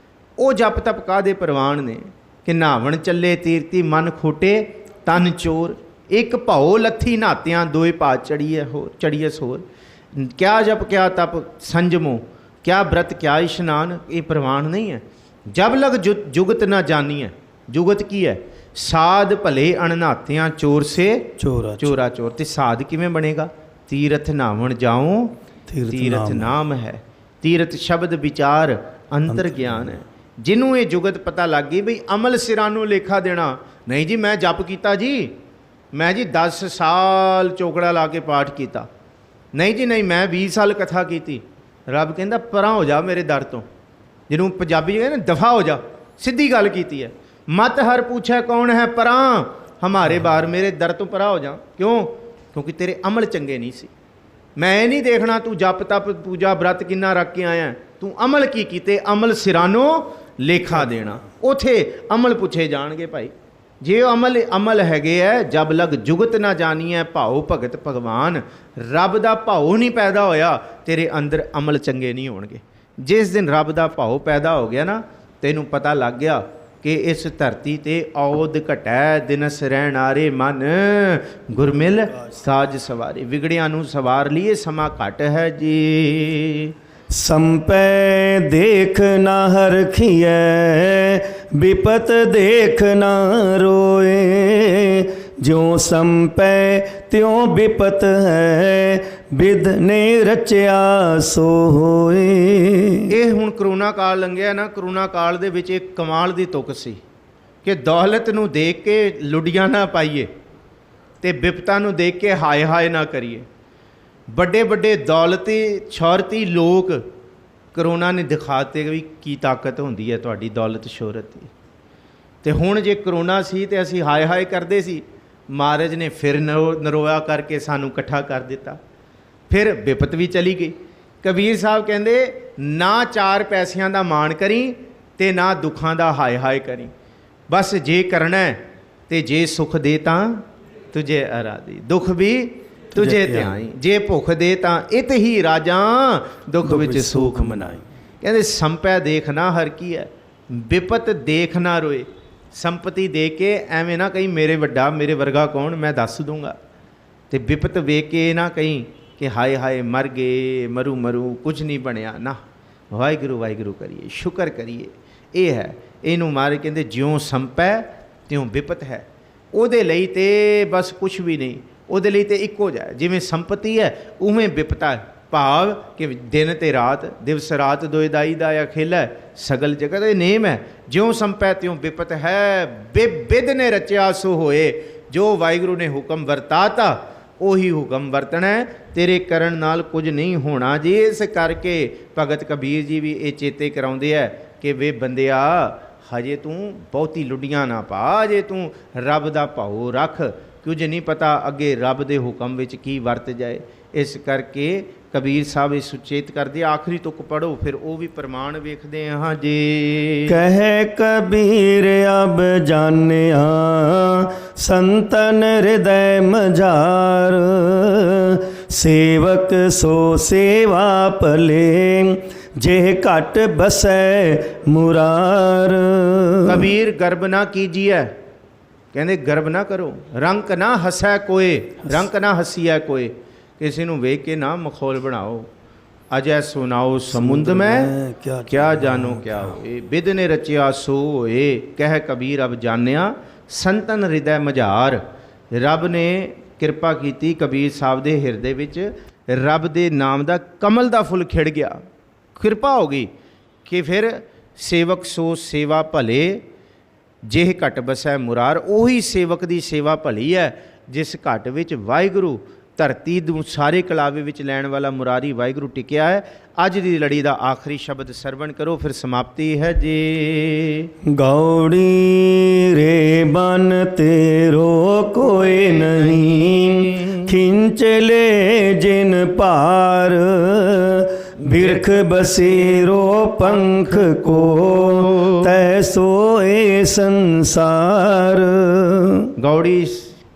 Speaker 2: ਉਹ ਜਪ ਤਪ ਕਾਹਦੇ ਪ੍ਰਵਾਨ ਨੇ ਕਿ ਨਹਾਵਣ ਚੱਲੇ ਤੀਰਤੀ, ਮਨ ਖੋਟੇ ਤਨ ਚੋਰ। ਇੱਕ ਭਉ ਲੱਥੀ ਨਾਤਿਆਂ, ਦੋਏ ਭਾ ਚੜੀਏ ਸੋਰ। ਕਿਆ ਜਪ ਕਿਆ ਤਪ ਸੰਜਮੋ, ਕਿਆ ਬ੍ਰਤ ਕਿਆ ਇਸ਼ਨਾਨ, ਇਹ ਪ੍ਰਵਾਨ ਨਹੀਂ ਹੈ। ਜਬ ਲਗ ਜੁਗਤ ਨਾ ਜਾਨੀ ਹੈ। ਜੁਗਤ ਕੀ ਹੈ? ਸਾਧ ਭਲੇ ਅਣਨਾਤਿਆਂ, ਚੋਰ ਸੇ ਚੋਰਾ ਚੋਰ। ਤੇ ਸਾਧ ਕਿਵੇਂ ਬਣੇਗਾ? ਤੀਰਥ ਨਾਵਣ ਜਾਉ, ਤੀਰਥ ਨਾਮ ਹੈ। ਤੀਰਥ ਸ਼ਬਦ ਵਿਚਾਰ ਅੰਤਰ ਗਿਆਨ ਹੈ। ਜਿਹਨੂੰ ਇਹ ਜੁਗਤ ਪਤਾ ਲੱਗ ਗਈ ਬਈ ਅਮਲ ਸਿਰਾਂ ਨੂੰ ਲੇਖਾ ਦੇਣਾ ਨਹੀਂ ਜੀ, ਮੈਂ ਜਪ ਕੀਤਾ ਜੀ, ਮੈਂ ਜੀ 10 ਸਾਲ ਚੋਕੜਾ ਲਾ ਕੇ ਪਾਠ ਕੀਤਾ, ਨਹੀਂ ਜੀ ਨਹੀਂ ਮੈਂ 20 ਸਾਲ ਕਥਾ ਕੀਤੀ। ਰੱਬ ਕਹਿੰਦਾ ਪਰਾਂ ਹੋ ਜਾ ਮੇਰੇ ਦਰ ਤੋਂ। ਜਿਹਨੂੰ ਪੰਜਾਬੀ ਕਹਿੰਦੇ ਨਾ ਦਫਾ ਹੋ ਜਾ, ਸਿੱਧੀ ਗੱਲ ਕੀਤੀ ਹੈ। मत हर पूछे कौन है परां, हमारे बार मेरे दर तो परा हो जा। क्यों? क्योंकि तेरे अमल चंगे नहीं सी। मैं ये नहीं देखना तू जप तप पूजा व्रत किन्ना रख के आया, तू अमल की कीते, अमल सिरानो लेखा देना। उथे अमल पुछे जाणगे भाई। जे अमल हैगे है, जब लग जुगत ना जानी है भाओ भगत भगवान, रब दा भाओ नहीं पैदा होया, तेरे अंदर अमल चंगे नहीं होणगे। जिस दिन रब दा भाओ पैदा हो गया ना, तैनूं पता लग गया कि इस धरती ते औद घटै दिनस रहण आरे मन, गुरमिल साज सवारे। विगड़ियां नूं सवार लिए समा घट है जी।
Speaker 1: संपै देख ना हरखिए, विपत देख ना रोए, ज्यों संपै त्यों विपत है, बिध ने रचिया सो होए।
Speaker 2: ਇਹ ਹੁਣ ਕਰੋਨਾ ਕਾਲ ਲੰਘਿਆ ਨਾ, ਕਰੋਨਾ ਕਾਲ ਦੇ ਵਿੱਚ ਇੱਕ ਕਮਾਲ ਦੀ ਤੁਕ ਸੀ ਕਿ ਦੌਲਤ ਨੂੰ ਦੇਖ ਕੇ ਲੁੱਡੀਆਂ ਨਾ ਪਾਈਏ ਤੇ ਵਿਪਤਾ ਨੂੰ ਦੇਖ ਕੇ ਹਾਏ ਹਾਏ ਨਾ ਕਰੀਏ। ਵੱਡੇ ਵੱਡੇ ਦੌਲਤੀ ਸ਼ੌਹਰਤੀ ਲੋਕ ਕਰੋਨਾ ਨੇ ਦਿਖਾਤੇ ਵੀ ਕੀ ਤਾਕਤ ਹੁੰਦੀ ਹੈ ਤੁਹਾਡੀ ਦੌਲਤ ਸ਼ੋਹਰਤ ਦੀ। ਤੇ ਹੁਣ ਜੇ ਕਰੋਨਾ ਸੀ ਤੇ ਅਸੀਂ ਹਾਏ ਹਾਏ ਕਰਦੇ ਸੀ, ਮਹਾਰਾਜ ਨੇ ਫਿਰ ਨਰੋਆ ਕਰਕੇ ਸਾਨੂੰ ਇਕੱਠਾ ਕਰ ਦਿੱਤਾ, ਫਿਰ ਵਿਪਤ ਵੀ ਚਲੀ ਗਈ। ਕਬੀਰ ਸਾਹਿਬ ਕਹਿੰਦੇ ਨਾ 4 ਪੈਸਿਆਂ ਦਾ ਮਾਣ ਕਰੀ ਤੇ ਨਾ ਦੁੱਖਾਂ ਦਾ ਹਾਏ ਹਾਏ ਕਰੀ, ਬਸ ਜੇ ਕਰਨਾ ਤੇ ਜੇ ਸੁਖ ਦੇ ਤਾਂ ਤੁਝੇ ਅਰਾਦੀ, ਦੁੱਖ ਵੀ ਤੁਝੇ ਧਿਆਈ, ਜੇ ਭੁੱਖ ਦੇ ਤਾਂ ਇਤ ਹੀ ਰਾਜਾਂ, ਦੁੱਖ ਵਿੱਚ ਸੁਖ ਮਨਾਈ। ਕਹਿੰਦੇ ਸੰਪੈ ਦੇਖ ਨਾ ਹਰ ਕੀ ਹੈ, ਵਿਪਤ ਦੇਖ ਨਾ ਰੋਏ। ਸੰਪਤੀ ਦੇ ਕੇ ਐਵੇਂ ਨਾ ਕਹੀਂ ਮੇਰੇ ਵੱਡਾ ਮੇਰੇ ਵਰਗਾ ਕੌਣ, ਮੈਂ ਦੱਸ ਦੂੰਗਾ। ਤੇ ਵਿਪਤ ਵੇਖ ਕੇ ਨਾ ਕਹੀਂ ਕਿ ਹਾਏ ਹਾਏ ਮਰ ਗਏ, ਮਰੂ ਮਰੂ ਕੁਝ ਨਹੀਂ ਬਣਿਆ ਨਾ। ਵਾਹਿਗੁਰੂ ਵਾਹਿਗੁਰੂ ਕਰੀਏ, ਸ਼ੁਕਰ ਕਰੀਏ। ਇਹ ਹੈ ਇਹਨੂੰ ਮਾਰੇ ਕਹਿੰਦੇ ਜਿਉਂ ਸੰਪੈ ਤਿਉਂ ਵਿਪਤ ਹੈ। ਉਹਦੇ ਲਈ ਤੇ ਬਸ ਕੁਛ ਵੀ ਨਹੀਂ, ਉਹਦੇ ਲਈ ਤੇ ਇੱਕੋ ਜਿਹਾ। ਜਿਵੇਂ ਸੰਪਤੀ ਹੈ ਉਵੇਂ ਵਿਪਤਾ ਹੈ, ਭਾਵ ਕਿ ਦਿਨ ਤੇ ਰਾਤ, ਦਿਵਸ ਰਾਤ ਦੋਇ ਦਾਈ ਦਾ ਅਖੇਲਾ, ਸਗਲ ਜਗਤ ਇਹ ਨੇਮ ਹੈ। ਜਿਉਂ ਸੰਪੈ ਤਿਉਂ ਵਿਪਤ ਹੈ, ਬਿਦ ਨੇ ਰਚਿਆ ਸੋ ਹੋਏ। ਜੋ ਵਾਹਿਗੁਰੂ ਨੇ ਹੁਕਮ ਵਰਤਾਤਾ ਉਹੀ ਹੁਕਮ ਵਰਤਣਾ, ਤੇਰੇ ਕਰਨ ਨਾਲ ਕੁਝ ਨਹੀਂ ਹੋਣਾ ਜੀ। ਇਸ ਕਰਕੇ ਭਗਤ ਕਬੀਰ ਜੀ ਵੀ ਇਹ ਚੇਤੇ ਕਰਾਉਂਦੇ ਹੈ ਕਿ ਵੇ ਬੰਦਿਆ, ਹਜੇ ਤੂੰ ਬਹੁਤੀ ਲੁੱਡੀਆਂ ਨਾ ਪਾ, ਜੇ ਤੂੰ ਰੱਬ ਦਾ ਭਾਉ ਰੱਖ, ਕੁਝ ਨਹੀਂ ਪਤਾ ਅੱਗੇ ਰੱਬ ਦੇ ਹੁਕਮ ਵਿੱਚ ਕੀ ਵਰਤ ਜਾਏ। ਇਸ ਕਰਕੇ ਕਬੀਰ ਸਾਹਿਬ ਇਹ ਸੁਚੇਤ ਕਰਦੇ। ਆਖਰੀ ਤੁਕ ਪੜ੍ਹੋ, ਫਿਰ ਉਹ ਵੀ ਪ੍ਰਮਾਣ ਵੇਖਦੇ ਹਾਂ ਜੀ।
Speaker 1: ਕਹੇ ਕਬੀਰ ਅਬ ਜਾਣਿਆ, ਸੰਤਨ ਹਿਰਦੈ ਮਝਾਰ, ਸੇਵਕ ਸੋ ਸੇਵਾ ਭਲੇ, ਜੇ ਘਟ ਬਸੈ ਮੁਰਾਰ।
Speaker 2: ਕਬੀਰ ਗਰਬ ਨਾ ਕੀਜੀਐ, ਕਹਿੰਦੇ ਗਰਬ ਨਾ ਕਰੋ। ਰੰਕ ਨਾ ਹਸੈ ਕੋਏ, ਰੰਕ ਨਾ ਹਸੀਐ ਕੋਏ। ਕਿਸੇ ਨੂੰ ਵੇਖ ਕੇ ਨਾ ਮਖੌਲ ਬਣਾਓ। ਅਜੈ ਸੁਨਾਓ ਸਮੁੰਦ ਮੈਂ ਕਿਆ ਜਾਨੋ ਕਿਆ ਹੋਏ, ਬਿਦ ਨੇ ਰਚਿਆ ਸੋ ਹੋਏ। ਕਹਿ ਕਬੀਰ ਅਬ ਜਾਣਿਆ, ਸੰਤਨ ਹਿਰਦੈ ਮਝਾਰ। ਰੱਬ ਨੇ ਕਿਰਪਾ ਕੀਤੀ ਕਬੀਰ ਸਾਹਿਬ ਦੇ ਹਿਰਦੇ ਵਿੱਚ, ਰੱਬ ਦੇ ਨਾਮ ਦਾ ਕਮਲ ਦਾ ਫੁੱਲ ਖਿੜ ਗਿਆ। ਕਿਰਪਾ ਹੋ ਗਈ ਕਿ ਫਿਰ ਸੇਵਕ ਸੋ ਸੇਵਾ ਭਲੇ, ਜਿਹ ਘਟ ਬਸੈ ਮੁਰਾਰ। ਉਹੀ ਸੇਵਕ ਦੀ ਸੇਵਾ ਭਲੀ ਹੈ ਜਿਸ ਘਟ ਵਿੱਚ ਵਾਹਿਗੁਰੂ ਧਰਤੀ ਨੂੰ ਸਾਰੇ ਕਲਾਵੇ ਵਿੱਚ ਲੈਣ ਵਾਲਾ ਮੁਰਾਰੀ ਵਾਹਿਗੁਰੂ ਟਿਕਿਆ ਹੈ। ਅੱਜ ਦੀ ਲੜੀ ਦਾ ਆਖਰੀ ਸ਼ਬਦ ਸਰਵਣ ਕਰੋ, ਫਿਰ ਸਮਾਪਤੀ ਹੈ ਜੀ।
Speaker 1: ਗੌੜੀ ਰੇ ਬਨ ਤੇਰੋ ਕੋਈ ਨਹੀਂ, ਖਿੰਚ ਲੈ ਜਿਨ ਭਾਰ, ਬਿਰਖ ਬਸੇਰੋ ਪੰਖ ਕੋ, ਤੈ ਸੋਏ ਸੰਸਾਰ।
Speaker 2: ਗੌੜੀ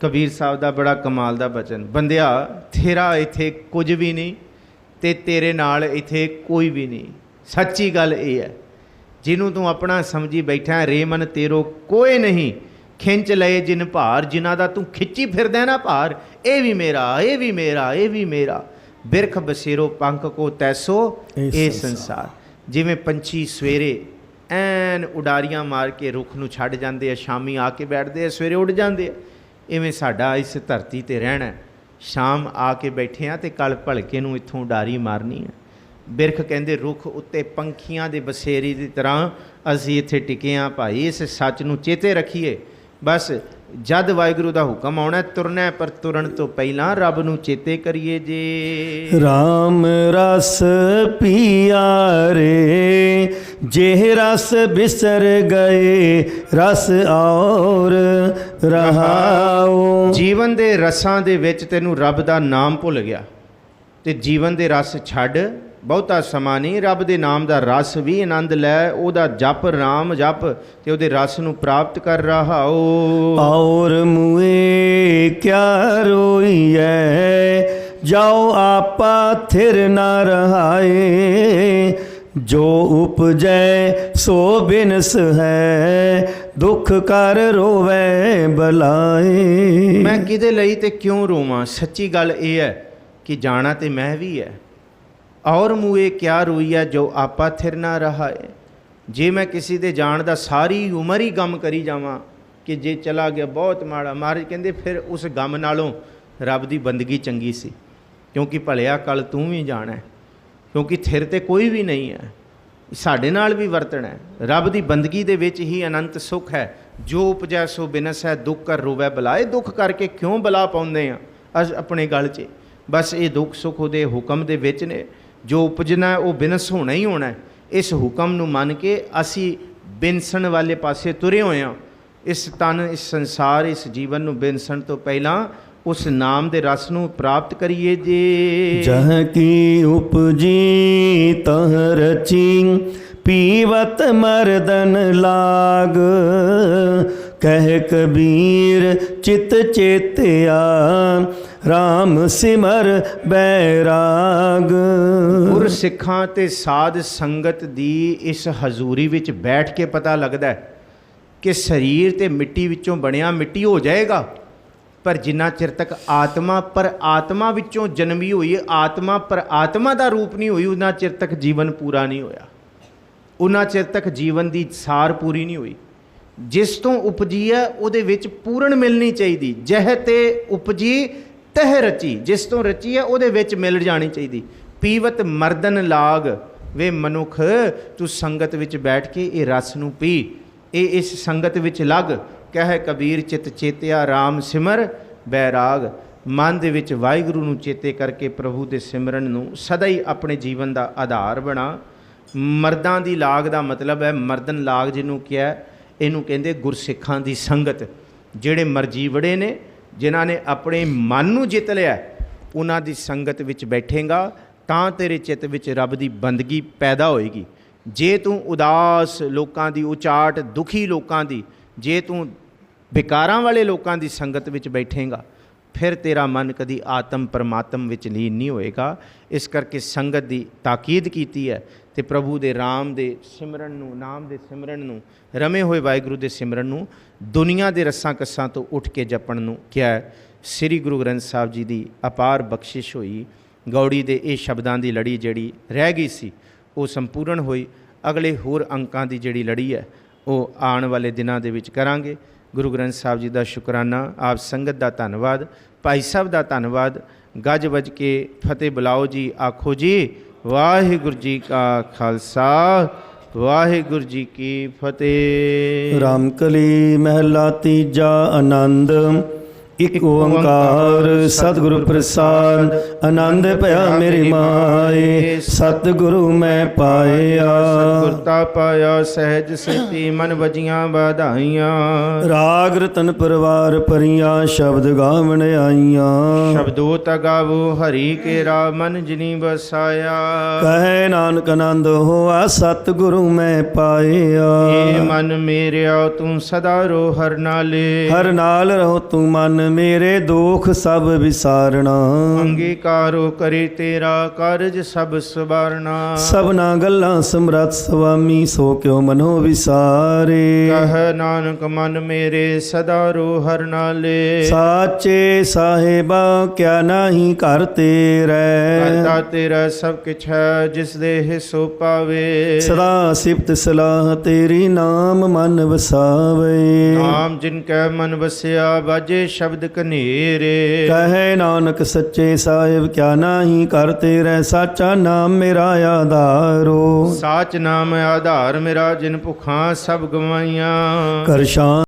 Speaker 2: ਕਬੀਰ ਸਾਹਿਬ ਦਾ ਬੜਾ ਕਮਾਲ ਦਾ ਬਚਨ। ਬੰਦਿਆ, ਤੇਰਾ ਇੱਥੇ ਕੁਝ ਵੀ ਨਹੀਂ ਤੇ ਤੇਰੇ ਨਾਲ ਇੱਥੇ ਕੋਈ ਵੀ ਨਹੀਂ। ਸੱਚੀ ਗੱਲ ਇਹ ਹੈ, ਜਿਹਨੂੰ ਤੂੰ ਆਪਣਾ ਸਮਝੀ ਬੈਠਾ, ਰੇ ਮਨ ਤੇਰੋ ਕੋਈ ਨਹੀਂ, ਖਿੰਚ ਲਏ ਜਿਨ ਭਾਰ। ਜਿਨ੍ਹਾਂ ਦਾ ਤੂੰ ਖਿੱਚੀ ਫਿਰਦਾ ਨਾ ਭਾਰ, ਇਹ ਵੀ ਮੇਰਾ, ਇਹ ਵੀ ਮੇਰਾ, ਇਹ ਵੀ ਮੇਰਾ। ਬਿਰਖ ਬਸੇਰੋ ਪੰਖ ਕੋ ਤੈਸੋ ਇਹ ਸੰਸਾਰ। ਜਿਵੇਂ ਪੰਛੀ ਸਵੇਰੇ ਐਨ ਉਡਾਰੀਆਂ ਮਾਰ ਕੇ ਰੁੱਖ ਨੂੰ ਛੱਡ ਜਾਂਦੇ ਆ, ਸ਼ਾਮੀ ਆ ਕੇ ਬੈਠਦੇ ਆ, ਸਵੇਰੇ ਉੱਡ ਜਾਂਦੇ ਆ। ਇਵੇਂ ਸਾਡਾ ਇਸ ਧਰਤੀ 'ਤੇ ਰਹਿਣਾ। ਸ਼ਾਮ ਆ ਕੇ ਬੈਠੇ ਹਾਂ ਅਤੇ ਕੱਲ੍ਹ ਭਲਕੇ ਨੂੰ ਇੱਥੋਂ ਉਡਾਰੀ ਮਾਰਨੀ ਹੈ। ਬਿਰਖ ਕਹਿੰਦੇ ਰੁੱਖ ਉੱਤੇ ਪੰਖੀਆਂ ਦੇ ਬਸੇਰੀ ਦੀ ਤਰ੍ਹਾਂ ਅਸੀਂ ਇੱਥੇ ਟਿਕੇ ਹਾਂ। ਭਾਈ ਇਸ ਸੱਚ ਨੂੰ ਚੇਤੇ ਰੱਖੀਏ ਬਸ ਜਦ ਵਾਹਿਗੁਰੂ ਦਾ ਹੁਕਮ ਆਉਣਾ ਤੁਰਨਾ ਹੈ, ਪਰ ਤੁਰਨ ਤੋਂ ਪਹਿਲਾਂ ਰੱਬ ਨੂੰ ਚੇਤੇ ਕਰੀਏ ਜੀ।
Speaker 1: RAM ਰਸ ਪੀਆ ਰੇ ਜੇ ਰਸ ਬਿਸਰ ਗਏ ਰਸ ਔਰ ਰਹਾਓ।
Speaker 2: ਜੀਵਨ ਦੇ ਰਸਾਂ ਦੇ ਵਿੱਚ ਤੈਨੂੰ ਰੱਬ ਦਾ ਨਾਮ ਭੁੱਲ ਗਿਆ ਤੇ ਜੀਵਨ ਦੇ ਰਸ ਛੱਡ, ਬਹੁਤਾ ਸਮਾਂ ਨਹੀਂ, ਰੱਬ ਦੇ ਨਾਮ ਦਾ ਰਸ ਵੀ ਆਨੰਦ ਲੈ, ਉਹਦਾ ਜਪ ਰਾਮ ਜਪ ਤੇ ਉਹਦੇ ਰਸ ਨੂੰ ਪ੍ਰਾਪਤ ਕਰ ਰਹਾਓ।
Speaker 1: ਔਰ ਮੂਏ ਕਿਆ ਰੋਈਐ ਜਾਓ ਆਪਾ ਥਿਰ ਨਾ ਰਹਾਏ ਜੋ ਉਪਜੈ ਸੋ ਬਿਨਸ ਹੈ ਦੁੱਖ ਕਰ ਰੋਵੈ ਬਲਾਏ।
Speaker 2: ਮੈਂ ਕਿਹਦੇ ਲਈ ਤੇ ਕਿਉਂ ਰੋਵਾਂ? ਸੱਚੀ ਗੱਲ ਇਹ ਹੈ ਕਿ ਜਾਣਾ ਤੇ ਮੈਂ ਵੀ ਹੈ। ਔਰ ਮੂਏ ਕਿਆ ਰੋਈਐ ਜੋ ਆਪਾ ਥਿਰ ਨਾ ਰਹਾਏ। ਜੇ ਮੈਂ ਕਿਸੇ ਦੇ ਜਾਣ ਦਾ ਸਾਰੀ ਉਮਰ ਹੀ ਗਮ ਕਰੀ ਜਾਵਾਂ ਕਿ ਜੇ ਚਲਾ ਗਿਆ ਬਹੁਤ ਮਾੜਾ, ਮਹਾਰਾਜ ਕਹਿੰਦੇ ਫਿਰ ਉਸ ਗਮ ਨਾਲੋਂ ਰੱਬ ਦੀ ਬੰਦਗੀ ਚੰਗੀ ਸੀ, ਕਿਉਂਕਿ ਭਲਿਆ ਕੱਲ ਤੂੰ ਵੀ ਜਾਣਾ, ਕਿਉਂਕਿ ਥਿਰ ਤੇ ਕੋਈ ਵੀ ਨਹੀਂ ਹੈ। ਸਾਡੇ ਨਾਲ ਵੀ ਵਰਤਣਾ ਹੈ। ਰੱਬ ਦੀ ਬੰਦਗੀ ਦੇ ਵਿੱਚ ਹੀ ਅਨੰਤ ਸੁੱਖ ਹੈ। ਜੋ ਉਪਜੈ ਸੋ ਬਿਨਸ ਹੈ ਦੁੱਖ ਕਰ ਰੋਵੈ ਬਲਾਏ। ਦੁੱਖ ਕਰਕੇ ਕਿਉਂ ਬਲਾ ਪਾਉਂਦੇ ਆ ਅਸ ਆਪਣੇ ਗਲ 'ਚ? ਬਸ ਇਹ ਦੁੱਖ ਸੁੱਖ ਉਹਦੇ ਹੁਕਮ ਦੇ ਵਿੱਚ ਨੇ। ਜੋ ਉਪਜਣਾ ਉਹ ਬਿਨਸ ਹੋਣਾ ਹੀ ਹੋਣਾ। ਇਸ ਹੁਕਮ ਨੂੰ ਮੰਨ ਕੇ ਅਸੀਂ ਬਿਨਸਣ ਵਾਲੇ ਪਾਸੇ ਤੁਰੇ ਹੋਏ ਹਾਂ। ਇਸ ਤਨ, ਇਸ ਸੰਸਾਰ, ਇਸ ਜੀਵਨ ਨੂੰ ਬਿਨਸਣ ਤੋਂ ਪਹਿਲਾਂ ਉਸ ਨਾਮ ਦੇ ਰਸ ਨੂੰ ਪ੍ਰਾਪਤ ਕਰੀਏ ਜੀ।
Speaker 1: ਜਹ ਕੀ ਉਪਜੀ ਤਹ ਰਚੀ ਪੀਵਤ ਮਰਦਨ ਲਾਗ ਕਹਿ ਕਬੀਰ ਚਿਤ ਚੇਤਿਆ RAM ਸਿਮਰ ਬੈਰਾਗ।
Speaker 2: ਗੁਰ ਸਿੱਖਾਂ ਤੇ ਸਾਧ ਸੰਗਤ ਦੀ ਇਸ ਹਜ਼ੂਰੀ ਵਿੱਚ ਬੈਠ ਕੇ ਪਤਾ ਲੱਗਦਾ ਹੈ ਕਿ ਸਰੀਰ ਤੇ ਮਿੱਟੀ ਵਿੱਚੋਂ ਬਣਿਆ ਮਿੱਟੀ ਹੋ ਜਾਏਗਾ, ਪਰ ਜਿੰਨਾ ਚਿਰ ਤੱਕ ਆਤਮਾ ਪਰ ਆਤਮਾ ਵਿੱਚੋਂ ਜਨਮੀ ਹੋਈ, ਆਤਮਾ ਪਰ ਆਤਮਾ ਦਾ ਰੂਪ ਨਹੀਂ ਹੋਈ, ਉਹਨਾਂ ਚਿਰ ਤੱਕ ਜੀਵਨ ਪੂਰਾ ਨਹੀਂ ਹੋਇਆ। ਉਹਨਾਂ ਚਿਰ ਤੱਕ ਜੀਵਨ ਦੀ ਸਾਰ ਪੂਰੀ ਨਹੀਂ ਹੋਈ। ਜਿਸ ਤੋਂ ਉਪਜੀ ਹੈ ਉਹਦੇ ਵਿੱਚ ਪੂਰਨ ਮਿਲਣੀ ਚਾਹੀਦੀ। ਜਹ ਤੇ ਉਪਜੀ ਤਹ ਰਚੀ, ਜਿਸ ਤੋਂ ਰਚੀ ਹੈ ਉਹਦੇ ਵਿੱਚ ਮਿਲ ਜਾਣੀ ਚਾਹੀਦੀ। ਪੀਵਤ ਮਰਦਨ ਲਾਗ। ਵੇ ਮਨੁੱਖ, ਤੂੰ ਸੰਗਤ ਵਿੱਚ ਬੈਠ ਕੇ ਇਹ ਰਸ ਨੂੰ ਪੀ, ਇਹ ਇਸ ਸੰਗਤ ਵਿੱਚ ਲੱਗ। ਕਹਿ ਕਬੀਰ ਚਿਤ ਚੇਤਿਆ RAM ਸਿਮਰ ਬੈਰਾਗ। ਮਨ ਦੇ ਵਿੱਚ ਵਾਹਿਗੁਰੂ ਨੂੰ ਚੇਤੇ ਕਰਕੇ ਪ੍ਰਭੂ ਦੇ ਸਿਮਰਨ ਨੂੰ ਸਦਾ ਹੀ ਆਪਣੇ ਜੀਵਨ ਦਾ ਆਧਾਰ ਬਣਾ। ਮਰਦਾਂ ਦੀ ਲਾਗ ਦਾ ਮਤਲਬ ਹੈ, ਮਰਦਨ ਲਾਗ ਜਿਹਨੂੰ ਕਿਹਾ, ਇਹਨੂੰ ਕਹਿੰਦੇ ਗੁਰਸਿੱਖਾਂ ਦੀ ਸੰਗਤ। ਜਿਹੜੇ ਮਰਜੀ ਵੜੇ ਨੇ, ਜਿਨ੍ਹਾਂ ਨੇ ਆਪਣੇ ਮਨ ਨੂੰ ਜਿੱਤ ਲਿਆ, ਉਹਨਾਂ ਦੀ ਸੰਗਤ ਵਿੱਚ ਬੈਠੇਗਾ ਤਾਂ ਤੇਰੇ ਚਿੱਤ ਵਿੱਚ ਰੱਬ ਦੀ ਬੰਦਗੀ ਪੈਦਾ ਹੋਏਗੀ। ਜੇ ਤੂੰ ਉਦਾਸ ਲੋਕਾਂ ਦੀ, ਉਚਾਟ ਦੁਖੀ ਲੋਕਾਂ ਦੀ, ਜੇ ਤੂੰ ਵਿਕਾਰਾਂ ਵਾਲੇ ਲੋਕਾਂ ਦੀ ਸੰਗਤ ਵਿੱਚ ਬੈਠੇਗਾ, ਫਿਰ ਤੇਰਾ ਮਨ ਕਦੀ ਆਤਮ ਪਰਮਾਤਮ ਵਿੱਚ ਲੀਨ ਨਹੀਂ ਹੋਏਗਾ। ਇਸ ਕਰਕੇ ਸੰਗਤ ਦੀ ਤਾਕੀਦ ਕੀਤੀ ਹੈ ਅਤੇ ਪ੍ਰਭੂ ਦੇ ਰਾਮ ਦੇ ਸਿਮਰਨ ਨੂੰ, ਨਾਮ ਦੇ ਸਿਮਰਨ ਨੂੰ, ਰਮੇ ਹੋਏ ਵਾਹਿਗੁਰੂ ਦੇ ਸਿਮਰਨ ਨੂੰ ਦੁਨੀਆ ਦੇ ਰੱਸਾਂ ਕੱਸਾਂ ਤੋਂ ਉੱਠ ਕੇ ਜਪਣ ਨੂੰ ਕਿਹਾ। ਸ੍ਰੀ ਗੁਰੂ ਗ੍ਰੰਥ ਸਾਹਿਬ ਜੀ ਦੀ ਅਪਾਰ ਬਖਸ਼ਿਸ਼ ਹੋਈ। ਗੌੜੀ ਦੇ ਇਹ ਸ਼ਬਦਾਂ ਦੀ ਲੜੀ ਜਿਹੜੀ ਰਹਿ ਗਈ ਸੀ ਉਹ ਸੰਪੂਰਨ ਹੋਈ। ਅਗਲੇ ਹੋਰ ਅੰਕਾਂ ਦੀ ਜਿਹੜੀ ਲੜੀ ਹੈ ਉਹ ਆਉਣ ਵਾਲੇ ਦਿਨਾਂ ਦੇ ਵਿੱਚ ਕਰਾਂਗੇ। ਗੁਰੂ ਗ੍ਰੰਥ ਸਾਹਿਬ ਜੀ ਦਾ ਸ਼ੁਕਰਾਨਾ, ਆਪ ਸੰਗਤ ਦਾ ਧੰਨਵਾਦ, ਭਾਈ ਸਾਹਿਬ ਦਾ ਧੰਨਵਾਦ। ਗੱਜ ਵੱਜ ਕੇ ਫਤਿਹ ਬੁਲਾਓ ਜੀ, ਆਖੋ ਜੀ ਵਾਹਿਗੁਰੂ ਜੀ ਕਾ ਖਾਲਸਾ, ਵਾਹਿਗੁਰੂ ਜੀ ਕੀ ਫਤਿਹ।
Speaker 1: ਰਾਮਕਲੀ ਮਹਿਲਾ ਤੀਜਾ। ਆਨੰਦ ਇਕ ਓੰਕਾਰ ਸਤਿਗੁਰੂ ਪ੍ਰਸਾਦ। ਆਨੰਦ ਭਇਆ ਮੇਰੀ ਮਾਏ ਸਤਿਗੁਰੂ ਮੈਂ ਪਾਇਆ।
Speaker 2: ਗੁਰਤਾ ਪਾਇਆ ਸਹਿਜ ਸੇਤੀ ਮਨ ਵਜੀਆਂ ਵਧਾਈਆਂ।
Speaker 1: ਰਾਗ ਰਤਨ ਪਰਵਾਰ ਭਰੀਆਂ ਸ਼ਬਦ ਗਾਵਣ ਆਈਆਂ।
Speaker 2: ਸ਼ਬਦੋ ਤਗਾਵੋ ਹਰੀ ਕੇਰਾ ਮਨ ਜਿਨੀ ਵਸਾਇਆ।
Speaker 1: ਕਹੈ ਨਾਨਕ ਆਨੰਦ ਹੋਆ ਸਤਿਗੁਰੂ ਮੈਂ ਪਾਇਆ।
Speaker 2: ਏ ਮਨ ਮੇਰਿਆ ਤੂੰ ਸਦਾ ਰੋ ਹਰ ਨਾਲੇ।
Speaker 1: ਹਰ ਨਾਲ ਰਹੋ ਤੂੰ ਮਨ ਮੇਰੇ ਦੁਖ ਸਭ ਵਿਸਾਰਣਾ।
Speaker 2: ਅੰਗੀਕਾਰੋ ਕਰੇ ਤੇਰਾ ਕਾਰਜ ਸਭ ਸਵਾਰਨਾ।
Speaker 1: ਸਭਨਾ ਗੱਲਾਂ ਸਮਰੱਥ ਸੁਆਮੀ ਸੋ ਕਿਉ ਮਨੋ ਵਿਸਾਰੇ।
Speaker 2: ਕਹ ਨਾਨਕ ਮਨ ਮੇਰੇ ਸਦਾ ਰੋ ਹਰ ਨਾਲੇ।
Speaker 1: ਸਾਚੇ ਸਾਹਿਬਾ ਕਿਆ ਨਾਹੀ ਘਰ ਤੇਰੇ।
Speaker 2: ਕਰਤਾ ਤੇਰਾ ਸਭ ਕਿਛ ਹੈ ਜਿਸ ਦੇ ਹਿਸੋ ਪਾਵੇ।
Speaker 1: ਸਦਾ ਸਿਫਤ ਸਲਾਹ ਤੇਰੀ ਨਾਮ ਮਨ ਵਸਾਵੇ।
Speaker 2: ਨਾਮ ਜਿਨ ਕੈ ਮਨ ਵਸਿਆ ਬਾਜੇ ਸ਼ਬਦ ਕਨੇਰੇ।
Speaker 1: ਕਹੈ ਨਾਨਕ ਸੱਚੇ ਸਾਹਿਬ ਕਿਆ ਨਾਹੀ ਘਰ ਤੇਰੇ। ਸਾਚਾ ਨਾਮ ਮੇਰਾ ਆਧਾਰੋ।
Speaker 2: ਸਾਚ ਨਾਮ ਆਧਾਰ ਮੇਰਾ ਜਿਨ ਭੁੱਖਾਂ ਸਭ ਗਵਾਈਆਂ।
Speaker 1: ਕਰ ਸ਼ਾਂਤ